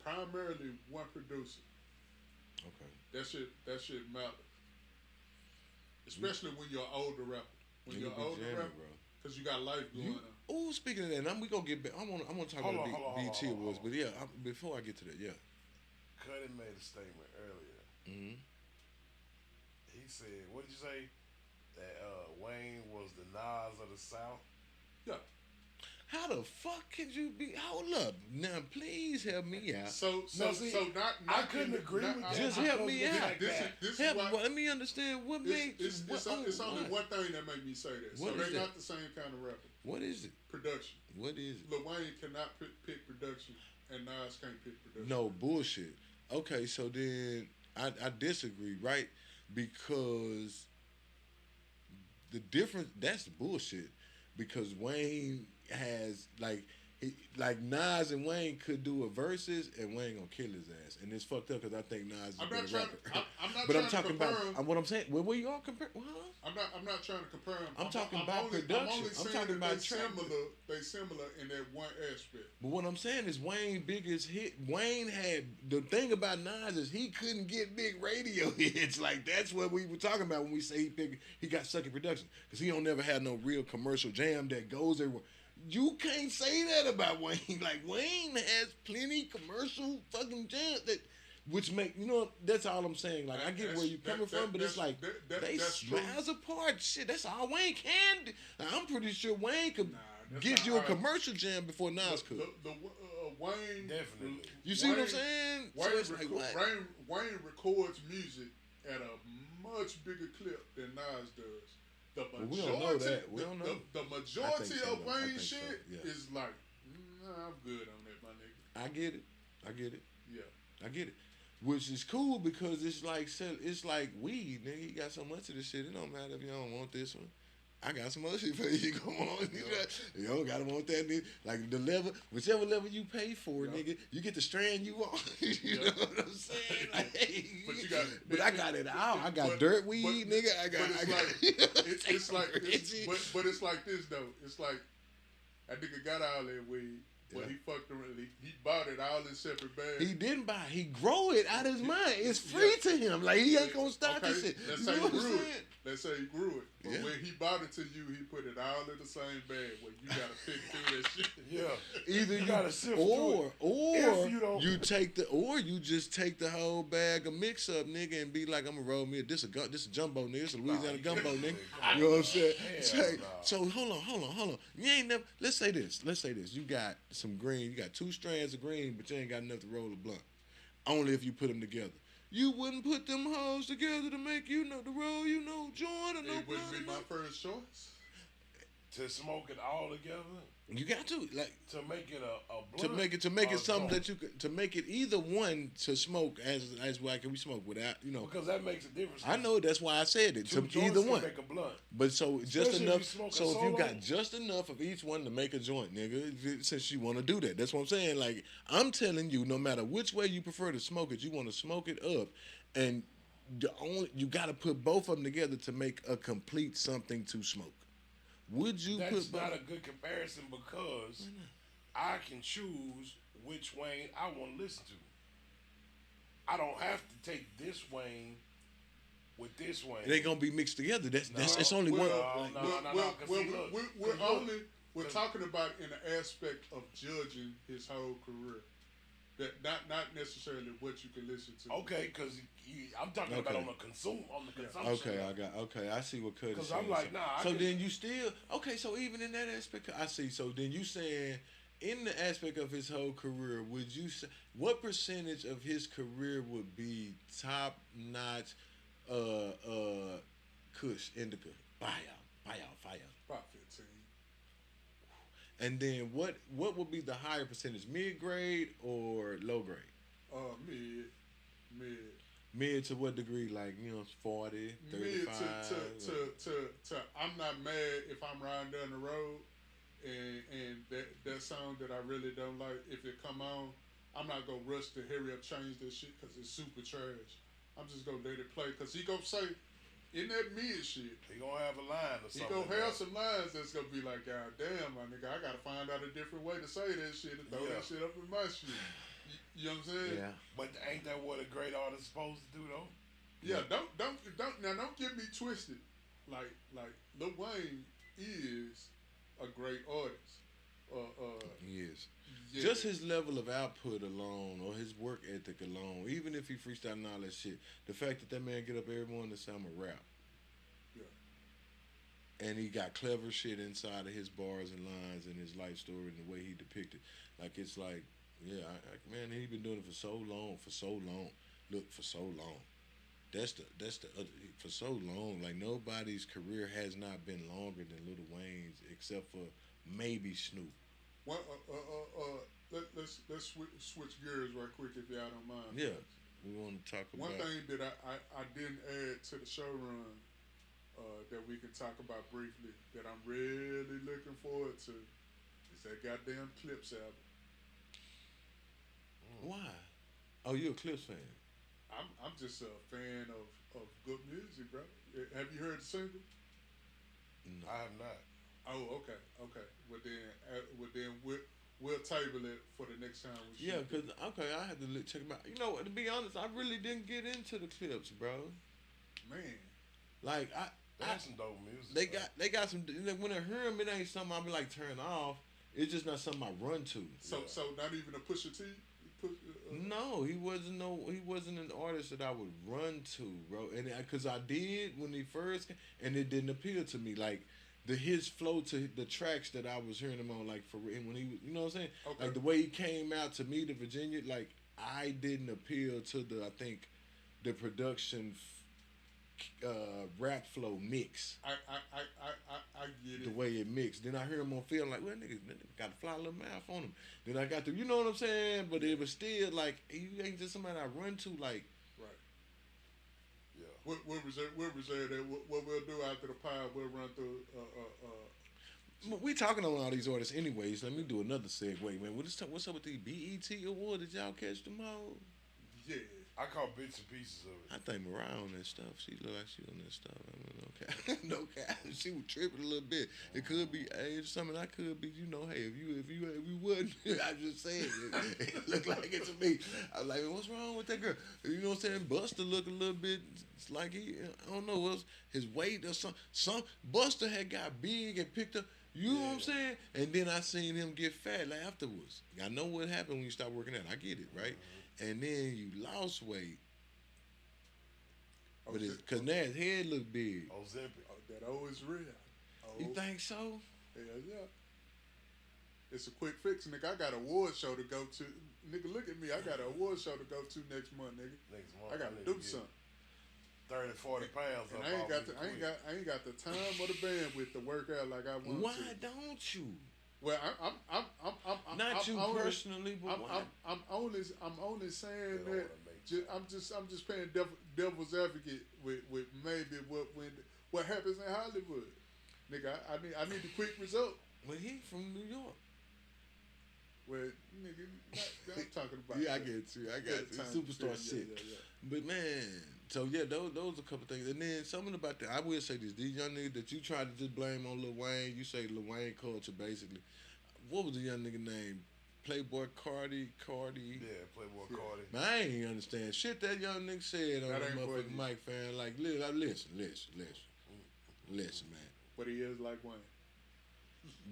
Primarily one producer. Okay. That shit matters. Especially when you're an older rapper. When you're an older rapper, because you got life going on. Oh, speaking of that, we gonna get back. I want to talk about the BT Awards, but yeah, before I get to that, yeah. Cuddy made a statement earlier. Mm-hmm. He said, "What did you say? That Wayne was the Nas of the South." Yeah. How the fuck could you be? Hold up, now please help me out. I couldn't agree with that. Just help me out. This help, is why, let me understand what makes. It's only one thing that made me say that. What so they're that? not the same kind of rapper. What is it? Production. What is it? Lil Wayne cannot pick production, and Nas can't pick production. No bullshit. Okay, so then I disagree, right? Because the difference, that's bullshit. Because Wayne has like Nas and Wayne could do a versus, and Wayne gonna kill his ass, and it's fucked up because I think Nas is a better rapper. I'm talking about what I'm saying. Well, where you all compare? Huh? I'm not trying to compare them. I'm talking about production. I'm talking about they similar in that one aspect. But what I'm saying is Wayne's biggest hit. Wayne had the thing about Nas is he couldn't get big radio hits. Like that's what we were talking about when we say he got sucky production because he don't never had no real commercial jam that goes everywhere. you can't say that about Wayne. Like Wayne has plenty commercial fucking jams that, which make that's all I'm saying. Like I get where you coming from, but it's like they miles apart. Shit, that's all Wayne can do. I'm pretty sure Wayne could get you a commercial jam before Nas could. Wayne definitely. You see what I'm saying? Wayne records music at a much bigger clip than Nas does. The majority, we don't know that. We don't know. The majority of Wayne shit is like, I'm good on that, my nigga. I get it. Yeah, I get it. Which is cool because it's like weed, nigga. You got so much of this shit. It don't matter if you don't want this one. I got some other shit for you. Come on, you don't gotta want that, nigga. Like the level, whichever level you pay for, nigga, you get the strand you want. You know what I'm saying? Like, hey, but I got it out. I got dirt weed, nigga. It's like this though. It's like that nigga got all that weed. Well, he fucked around. He bought it all in separate bags. He didn't buy it. He grow it out his mind. It's free to him. Like, he ain't gonna stop this shit. Let's say he grew it. Let's say he grew it. But when he bought it to you, he put it all in the same bag where you gotta pick through that shit. Yeah. Either you gotta sift or you you just take the whole bag of mix up, nigga, and be like, I'm gonna roll me this a jumbo, nigga. This a Louisiana gumbo, nigga. You know what I'm saying? So hold on. You ain't never. Let's say this. You got some green. You got 2 strands of green, but you ain't got enough to roll a blunt. Only if you put them together. You wouldn't put them hoes together to make the roll, joint or no blunt. It wouldn't be my first choice. To smoke it all together. You got to to make it a blunt. To make it something that you could, to make it either one to smoke as well can we smoke without because that makes a difference. I know that's why I said it. 2 To either one. Make a blunt. But so just especially enough. So if you got just enough of each one to make a joint, nigga, since you want to do that, that's what I'm saying. Like I'm telling you, no matter which way you prefer to smoke it, you want to smoke it up, and you got to put both of them together to make a complete something to smoke. Would you That's put? not a good comparison because I can choose which Wayne I want to listen to. I don't have to take this Wayne with this Wayne. They gonna be mixed together. It's only one. We're talking about in the aspect of judging his whole career. That not necessarily what you can listen to. Okay, because I'm talking about on the consumption. Okay, I see what Cuddy's saying. Because I'm like, nah. Then you still so even in that aspect, I see. So then you saying in the aspect of his whole career, would you say what percentage of his career would be top notch, Kush, indica, buyout, fire? About 15. And then what would be the higher percentage, mid grade or low grade? Mid. Mid to what degree? Like 40, 35. Mid to I'm not mad if I'm riding down the road and that song that I really don't like, if it come on, I'm not gonna rush to hurry up change that shit because it's super trash. I'm just gonna let it play because he gonna say. In that mid shit, he gonna have a line or something. He gonna have some lines that's gonna be like, God damn, my nigga, I gotta find out a different way to say that shit and throw that shit up in my shit. You know what I'm saying? Yeah. But ain't that what a great artist is supposed to do though? Yeah. Don't get me twisted. Like Lil Wayne is a great artist. He is. Yeah. Just his level of output alone, or his work ethic alone, even if he freestyling all that shit, the fact that man get up every morning and say I'm a rap. Yeah. And he got clever shit inside of his bars and lines and his life story and the way he depicted. Like it's like, man, he been doing it for so long. Look, for so long. That's the other, for so long. Like nobody's career has not been longer than Lil Wayne's, except for maybe Snoop. Well, let's switch gears right quick if y'all don't mind. Yeah, we want to talk about one thing that I didn't add to the show run that we can talk about briefly that I'm really looking forward to is that goddamn Clips album. Why? Oh, you a Clips fan? I'm just a fan of good music, bro. Have you heard the single? No, I have not. Oh, okay. Well then we'll table it for the next time. Because I had to check them out. To be honest, I really didn't get into the Clips, bro. Man, that's some dope music. They got some. When I hear them, it ain't something I be like turn off. It's just not something I run to. So not even a Pusha T. No, he wasn't an artist that I would run to, bro. And because I did when he first came, and it didn't appeal to me like his flow to the tracks that I was hearing him on, like for when he, you know what I'm saying, Okay. like the way he came out to me to Virginia, like I didn't appeal to the production rap flow mix. I get it. The way it mixed. Then I hear him on film like, well, nigga got a fly little mouth on him. Then I got you know what I'm saying? But it was still like, you ain't just somebody I run to like. Right. Yeah. What was that? What we'll do after the pod, we'll run through. We talking on all these artists anyways. Let me do another segue, man. What's up with the BET award? Did y'all catch them all? Yeah. I caught bits and pieces of it. I think Mariah on that stuff. She look like she on that stuff. I mean, no cap. She was tripping a little bit. It could be age, something. I could be, you know. Hey, if you wouldn't, I just saying it looked like it to me. I was like, what's wrong with that girl? You know what I'm saying? Buster look a little bit like he, I don't know, was his weight or something. Some Buster had got big and picked up. You know what I'm saying? And then I seen him get fat like afterwards. I know what happened when you start working out. I get it, right? And then you lost weight. But it's because now his head look big. Ozempic. Oh, that always real. You think so? Hell yeah. It's a quick fix, nigga. I got an award show to go to. Nigga, look at me. I got an award show to go to next month, nigga. Next month. I gotta do something. 30, 40 pounds. And I ain't got the time or the bandwidth to work out like I want to. Why don't you? Well, I'm not you only, personally, but why? I'm only saying that. I'm just playing devil's advocate with maybe what happens in Hollywood, nigga. I need the quick result. But he from New York. Well, nigga, I'm talking about. Yeah, I get you. I got you. Superstar shit. Yeah. But man, so yeah, those a couple things. And then something about that. I will say this: these young niggas that you try to just blame on Lil Wayne, you say Lil Wayne culture basically. What was the young nigga name? Playboy Cardi. Yeah, Playboy Cardi. Man, I ain't understand shit that young nigga said on the motherfucking mic, fan. Like, listen, man. But he is like Wayne.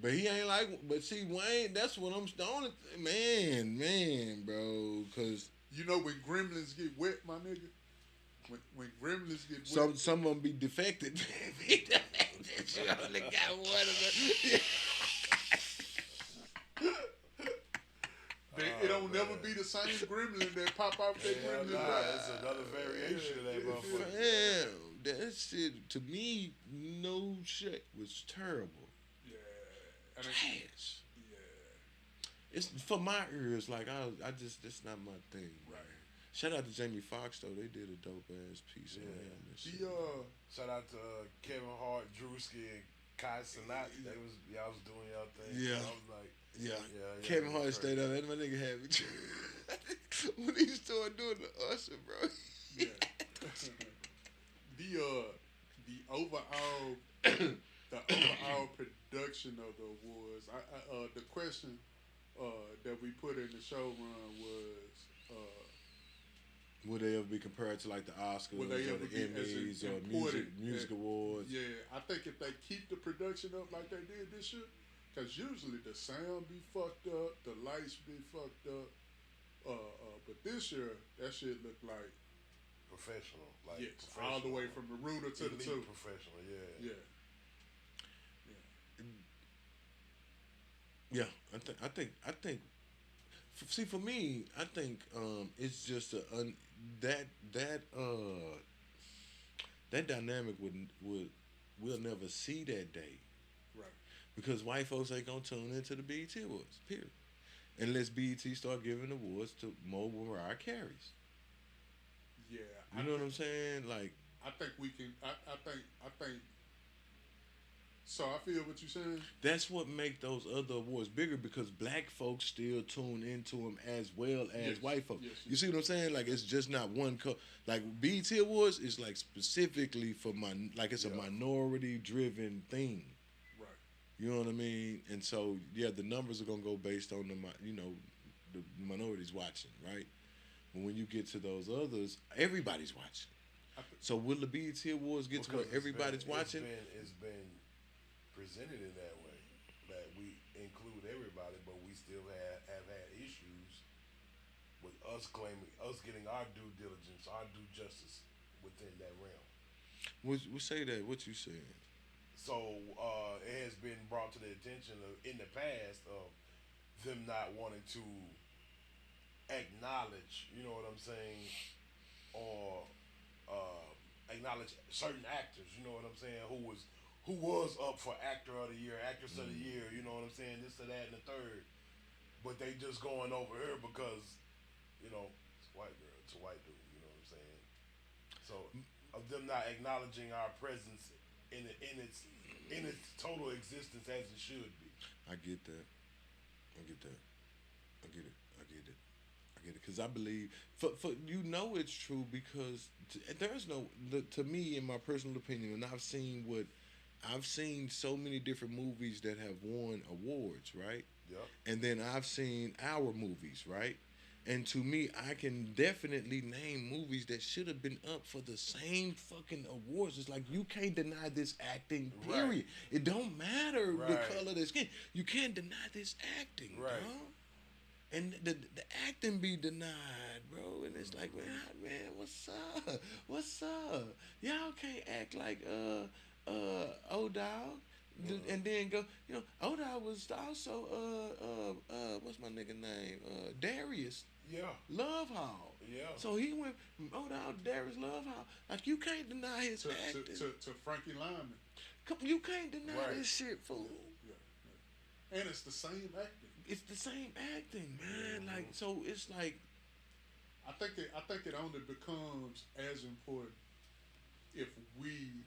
But he ain't like. But see, Wayne, that's what I'm. The only man, bro. Cause you know when gremlins get wet, my nigga. When gremlins get wet, some of them be defected. You only got one of them. It don't never be the same gremlin that pop out that gremlin. That's another variation of that motherfucker. Damn, that shit to me, no shit, was terrible. Yeah, Trash. Yeah, it's for my ears. Like I just, that's not my thing. Right. Shout out to Jamie Foxx though. They did a dope ass piece on him. And shit. Shout out to Kevin Hart, Drewski, and Kai Sinat. Y'all was doing y'all thing. Yeah. I was like. Yeah. Kevin Hart stayed up. That my nigga had me. When he started doing the Usher, bro. Yeah. The overall production of the awards. The question that we put in the show run was would they ever be compared to like the Oscars or the Emmys or music awards? Yeah, I think if they keep the production up like they did this year, because usually the sound be fucked up, the lights be fucked up, but this year that shit looked like professional, like yes, professional. all the way from the rooter to the tube. Professional, Yeah, I think. See, for me, I think it's just that dynamic we'll never see that day, right? Because white folks ain't gonna tune into the BET Awards, period, unless BET start giving awards to more Mariah Careys. Yeah, you know what I'm saying? Like, I think we can. I think. So I feel what you're saying. That's what make those other awards bigger because black folks still tune into them as well as white folks. Yes, you see what I'm saying? Like it's just not one like BET Awards is like specifically for it's a minority driven thing. Right. You know what I mean? And so the numbers are gonna go based on the minorities watching, right? But when you get to those others, everybody's watching. So will the BET Awards get to where everybody's watching? It's been presented in that way that include everybody, but we still have had issues with us getting our due diligence, our due justice within that realm. We say that. What you saying? So it has been brought to the attention in the past of them not wanting to acknowledge, you know what I'm saying, or acknowledge certain actors, you know what I'm saying, who was up for actor of the year, actress of the year, you know what I'm saying, this or that and the third, but they just going over here because, you know, it's a white girl, it's a white dude, you know what I'm saying. So of them not acknowledging our presence in its total existence as it should be. I get that. I get that. I get it. I get it. I get it. Because I believe, for you know, it's true because there's no, to me, in my personal opinion, and I've seen so many different movies that have won awards, right? Yep. And then I've seen our movies, right? And to me, I can definitely name movies that should have been up for the same fucking awards. It's like you can't deny this acting, period. Right. It don't matter the Right. color of the skin. You can't deny this acting, Right. dog. And the acting be denied, bro. And it's like, man, what's up? What's up? Y'all can't act like O-Dog. And then go, you know, O-Dog was also what's my nigga name? Darius Yeah. Love Hall. Yeah. So he went from O-Dog to Darius Love Hall. Like you can't deny his acting. To Frankie Lyman. You can't deny Right. this shit, fool. Yeah. And it's the same acting. It's the same acting, man. Like so, it's like I think it only becomes as important if we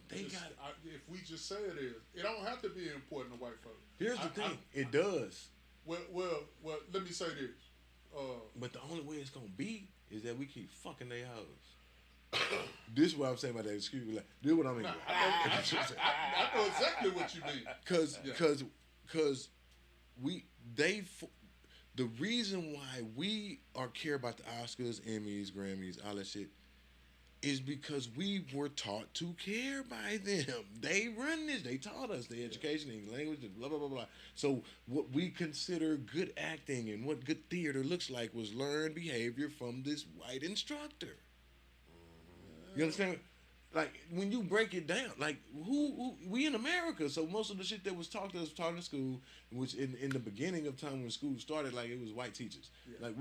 just say it is. It don't have to be important to white folks. here's the thing, it does. Well. Let me say this. But the only way it's gonna be is that we keep fucking they hoes. This is what I'm saying about that. Excuse me. Like, this is what I mean. I know exactly what you mean. Cause the reason why we care about the Oscars, Emmys, Grammys, all that shit is because we were taught to care by them. They run this. They taught us the education, English language, blah, blah, blah, blah. So what we consider good acting and what good theater looks like was learned behavior from this white instructor. You understand? Like, when you break it down, like, who we in America, so most of the shit that was taught to us taught in school, which in the beginning of time when school started, like, it was white teachers. Yeah. Like,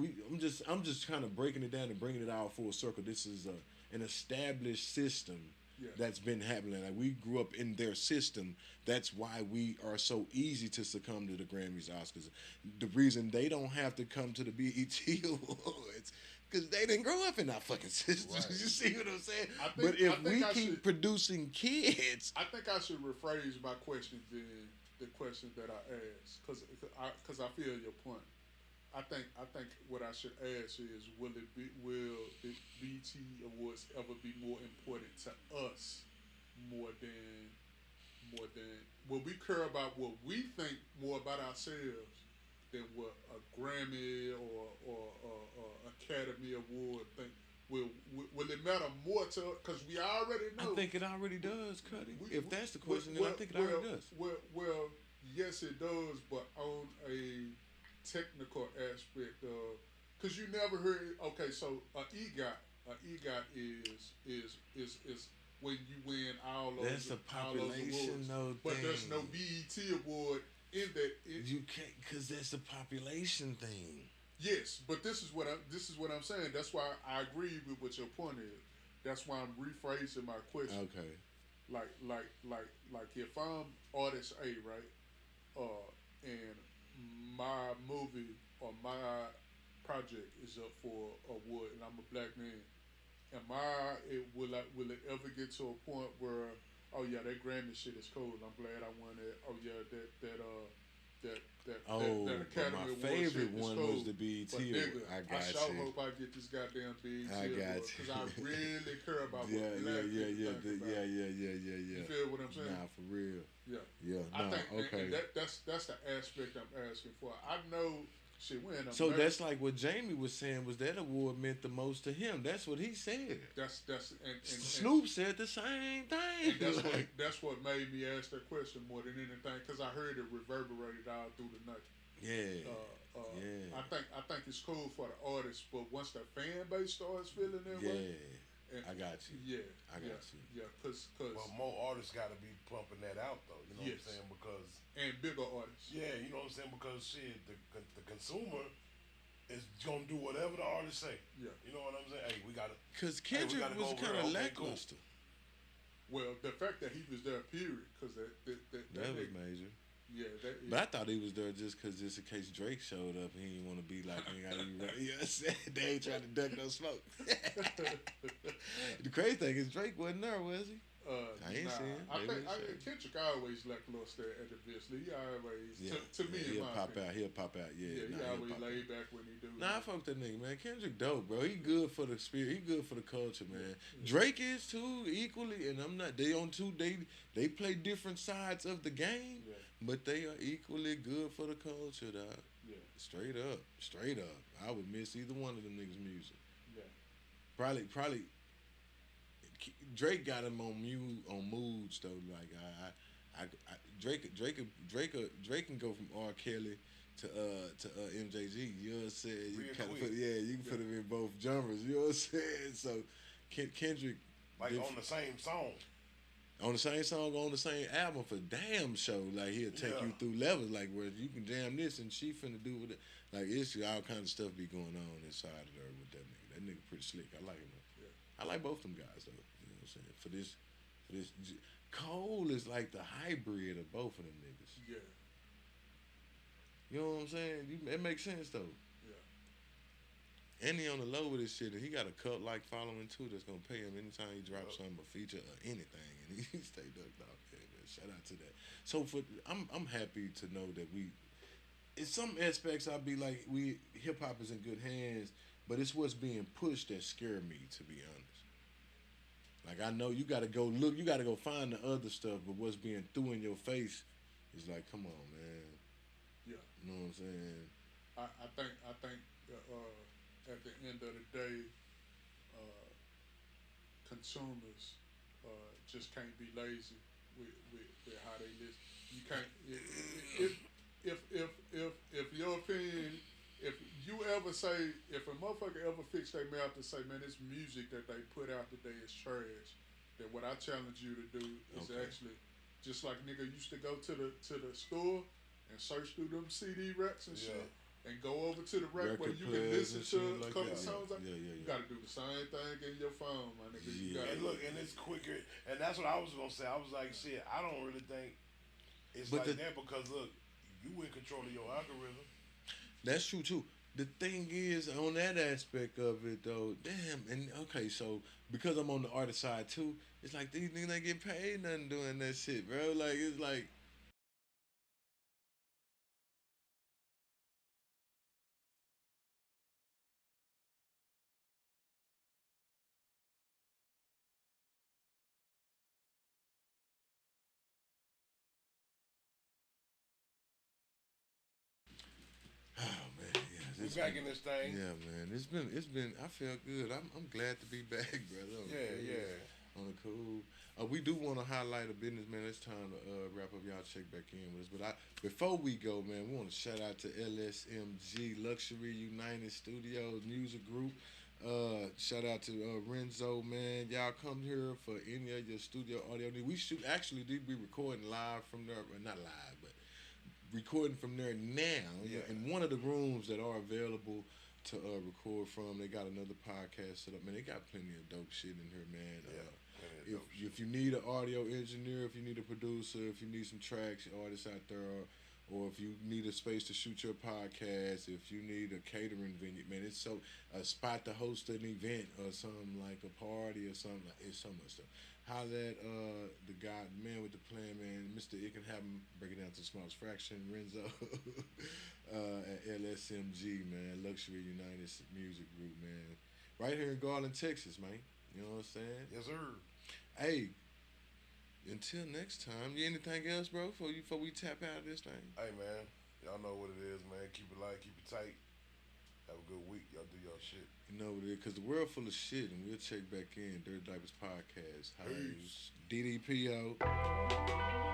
I'm just kind of breaking it down and bringing it all full circle. This is an established system that's been happening. Like, we grew up in their system. That's why we are so easy to succumb to the Grammys, Oscars. The reason they don't have to come to the BET Awards because they didn't grow up in our fucking system. Right. You see what I'm saying? But if we keep producing kids, I think I should rephrase my question than the question that I asked because I feel your point. I think what I should ask is will the BET Awards ever be more important to us more than will we care about what we think more about ourselves than what a Grammy or Academy Award think? Will it matter more to us? Because we already know. I think it already does, Cuddy. If that's the question, then I think it already does. Well, yes, it does, but on a technical aspect of, because you never heard. Okay, so an EGOT is when you win all over. That's a population though. But there's no BET award in that. You can't, because that's a population thing. Yes, but this is what I'm saying. That's why I agree with what your point is. That's why I'm rephrasing my question. Okay. Like if I'm artist A, right? And my movie or my project is up for award, and I'm a black man. Will it ever get to a point where, oh yeah, that Grammy shit is cool. I'm glad I won it. Oh yeah, that Academy Award. My favorite shit one cool. was the BET But Award. nigga, I sure hope I get this goddamn BET Award because I really care about what black people think about. Yeah. You feel what I'm saying? Nah, for real. Yeah. Yeah. I think okay. and that's the aspect I'm asking for. I know Shit, we're in So America. that's like what Jamie was saying, was that award meant the most to him. That's what he said. And Snoop said the same thing. And that's what made me ask that question more than anything, because I heard it reverberated all through the night. Yeah. I think it's cool for the artist, but once the fan base starts feeling that way, I got you. Yeah, I got you. Yeah, because well, more artists got to be pumping that out though. You know what I'm saying? Because and bigger artists. Yeah, you know what I'm saying? Because shit, the consumer is gonna do whatever the artist say. Yeah, you know what I'm saying? Hey, we gotta. Because Kendrick was kind of lackluster. Well, the fact that he was there, period, because that was major. Yeah, but I thought he was there just in case Drake showed up, he didn't want to be like, you know what I'm saying? They ain't trying to duck no smoke. The crazy thing is Drake wasn't there, was he? I ain't seen him. I think Kendrick always lackluster at the best. He always, to me, in my opinion. He'll pop out. Yeah, he always laid back when he do. Nah, I fuck that nigga, man. Kendrick dope, bro. He good for the spirit. He good for the culture, man. Drake is too, equally, and I'm not. They on two. They play different sides of the game, but they are equally good for the culture, dog. Yeah. Straight up. I would miss either one of them niggas' music. Yeah. Probably. Drake got him on moods though. Like Drake can go from R. Kelly to MJG. You know what I'm saying? You kind of put him in both genres. You know what I'm saying? So Kendrick, like on the same song. On the same song, on the same album for damn show. Like he'll take you through levels. Like where you can jam this and she finna do with it. Like it's all kinds of stuff be going on inside of there with that nigga. That nigga pretty slick. I like him. I like both them guys though. You know what I'm saying? For this, Cole is like the hybrid of both of them niggas. Yeah. You know what I'm saying? It makes sense though. Yeah. And he on the low with this shit, and he got a cult like following too that's gonna pay him anytime he drops something, a feature or anything, and he stay ducked off. Yeah, man. Shout out to that. So I'm happy to know that in some aspects I'll be like hip hop is in good hands. But it's what's being pushed that scare me, to be honest. Like, I know you got to go look, you got to go find the other stuff, but what's being thrown in your face is like, come on, man. Yeah. You know what I'm saying? I think at the end of the day, consumers just can't be lazy with how they listen. You can't. If your opinion. If you ever say, if a motherfucker ever fix their mouth to say, man, this music that they put out today is trash, then what I challenge you to do is actually, just like nigga used to go to the store and search through them CD racks and shit, and go over to the rack where you can listen to a couple songs. You gotta do the same thing in your phone, my nigga. And look, and it's quicker, and that's what I was gonna say. I was like, shit, I don't really think it's that because look, you in control of your algorithm. That's true too. The thing is, on that aspect of it though, damn, and okay, so because I'm on the artist side too, it's like these niggas ain't getting paid nothing doing that shit, bro. Like it's like back in this thing. Yeah, man. It's been. I feel good. I'm glad to be back, brother. On the cool. We do want to highlight a business, man. It's time to wrap up. Y'all check back in with us. But before we go, man, we want to shout out to LSMG Luxury United Studios Music Group. Shout out to Renzo, man. Y'all come here for any of your studio audio needs. We should actually be recording live from there, not live, but recording from there now in one of the rooms that are available to record from. They got another podcast set up, man. They got plenty of dope shit in here, man. If you need an audio engineer, if you need a producer, if you need some tracks, artists out there, or if you need a space to shoot your podcast, if you need a catering venue, man, it's so a spot to host an event or something like a party or something. It's so much stuff. Holla at the guy, the man with the plan, man, Mr. It Can Happen, break it down to the smallest fraction, Renzo, at LSMG, man, Luxury United Music Group, man. Right here in Garland, Texas, man. You know what I'm saying? Yes, sir. Hey, until next time, you anything else, bro, before we tap out of this thing? Hey, man, Y'all know what it is, man. Keep it light, keep it tight. Have a good week. Y'all do y'all shit. You know what it is, because the world full of shit, and we'll check back in. Dirty Diapurz Podcast. Peace. DDP out.